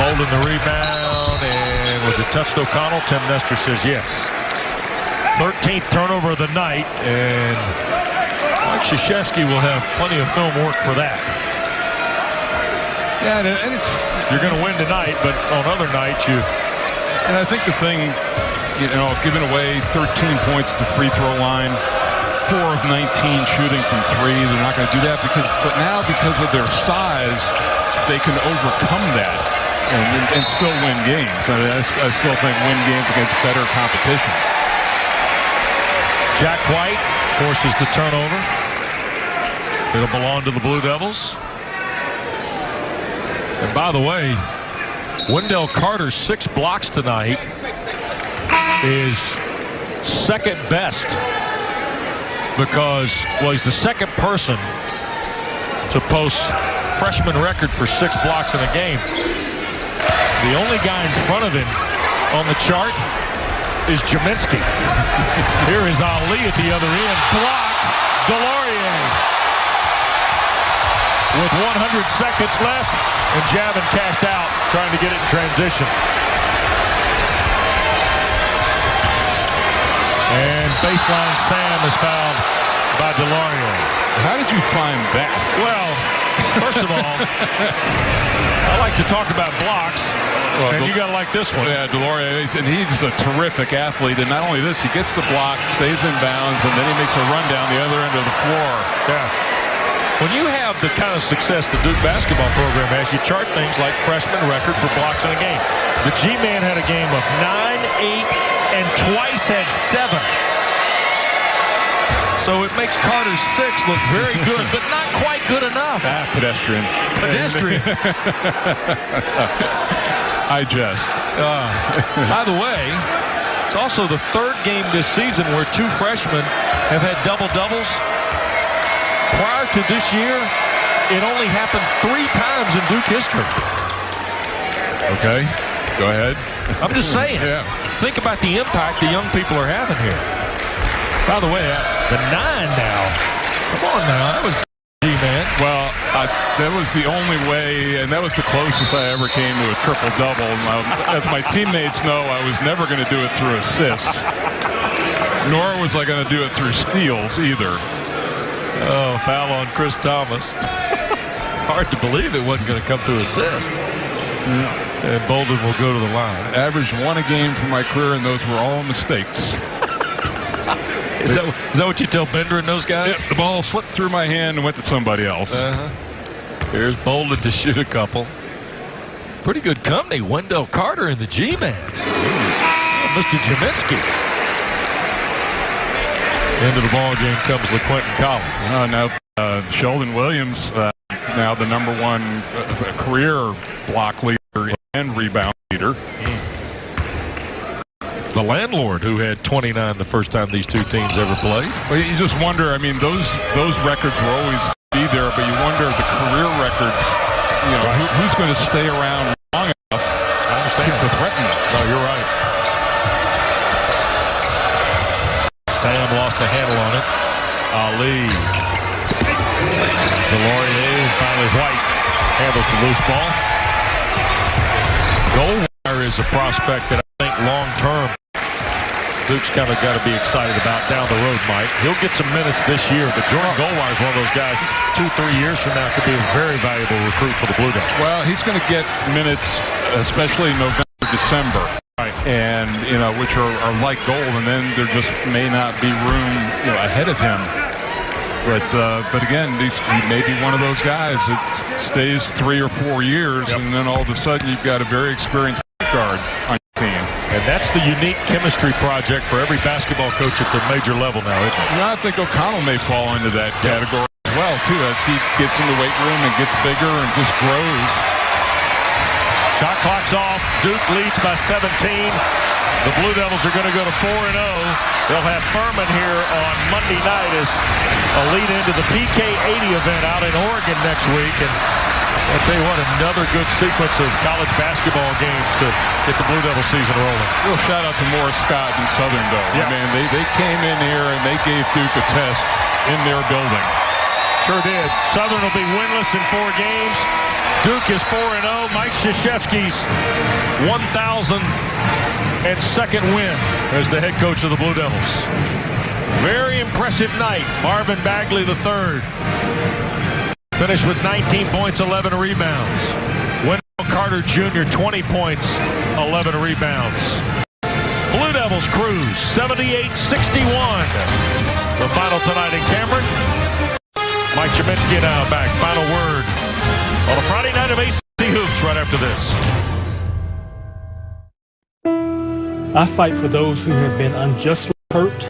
Bolden the rebound, and was it touched O'Connell? Tim Nestor says yes. 13th turnover of the night, and Mike Krzyzewski will have plenty of film work for that. Yeah, and it's... You're going to win tonight, but on other nights you... And I think the thing, giving away 13 points at the free throw line, 4 of 19 shooting from 3. They're not going to do that but now because of their size, they can overcome that and still win games. I mean, I still think win games against better competition. Jack White forces the turnover. It'll belong to the Blue Devils. And by the way, Wendell Carter's 6 blocks tonight is second best because, well, he's the second person to post freshman record for 6 blocks in a game. The only guy in front of him on the chart is Jaminski. Here is Ali at the other end. Blocked. Delorier. With 100 seconds left, and Javin cashed out, trying to get it in transition. And baseline Sam is fouled by Delorier. How did you find that? Well, first of all, I like to talk about blocks, and you got to like this one. Yeah, Delorier, and he's a terrific athlete. And not only this, he gets the block, stays in bounds, and then he makes a run down the other end of the floor. Yeah. When you have the kind of success the Duke basketball program has, you chart things like freshman record for blocks in a game. The G-Man had a game of 9, 8, and twice had 7. So it makes Carter's 6 look very good, but not quite good enough. Pedestrian. Pedestrian. I jest. By the way, it's also the 3rd game this season where 2 freshmen have had double-doubles. Prior to this year, it only happened 3 times in Duke history. Okay, go ahead. I'm just saying. Yeah. Think about the impact the young people are having here. By the way, the 9 now. Come on now, that was G-Man. Well, that was the only way, and that was the closest I ever came to a triple-double. As my teammates know, I was never going to do it through assists, nor was I going to do it through steals either. Oh, foul on Chris Thomas. Hard to believe it wasn't going to come through assist. Yeah. And Bolden will go to the line. Averaged 1 a game for my career, and those were all mistakes. Is that what you tell Bender and those guys? Yeah, the ball slipped through my hand and went to somebody else. Here's Bolden to shoot a couple. Pretty good company. Wendell Carter and the G-Man. Mr. Jaminski. Into the ball game comes LaQuentin Collins. Now Sheldon Williams, now the #1 career block leader and rebound leader. The landlord who had 29 the first time these 2 teams ever played. Well, you just wonder, I mean, those records will always be there, but you wonder the career records, you know, who's going to stay around long enough to threaten them. No, you're right. Sam lost the handle on it. Ali. Delorier, and finally White handles the loose ball. Goldwire is a prospect that I think long-term Duke's kind of got to be excited about down the road, Mike. He'll get some minutes this year, but Jordan Goldwire is one of those guys 2-3 years from now could be a very valuable recruit for the Blue Devils. Well, he's going to get minutes, especially November, December. Right. And, you know, which are like gold, and then there just may not be room, you know, ahead of him. But again, he may be one of those guys that stays 3 or 4 years, and then all of a sudden you've got a very experienced guard on your team. And that's the unique chemistry project for every basketball coach at the major level now, isn't it? You know, I think O'Connell may fall into that category as well, too, as he gets in the weight room and gets bigger and just grows. Shot clock's off. Duke leads by 17. The Blue Devils are going to go to 4-0. They'll have Furman here on Monday night as a lead into the PK 80 event out in Oregon next week. And I'll tell you what, another good sequence of college basketball games to get the Blue Devil season rolling. Real shout out to Morris Scott and Southern, though. Yeah. I mean, they came in here and they gave Duke a test in their building. Sure did. Southern will be winless in 4 games. Duke is 4-0. Mike Krzyzewski's 1,002nd win as the head coach of the Blue Devils. Very impressive night. Marvin Bagley III finished with 19 points, 11 rebounds. Wendell Carter Jr., 20 points, 11 rebounds. Blue Devils Devils cruise 78-61. The final tonight in Cameron. Mike Cheminsky now back. Final word on a Friday night of AC Hoops right after this. I fight for those who have been unjustly hurt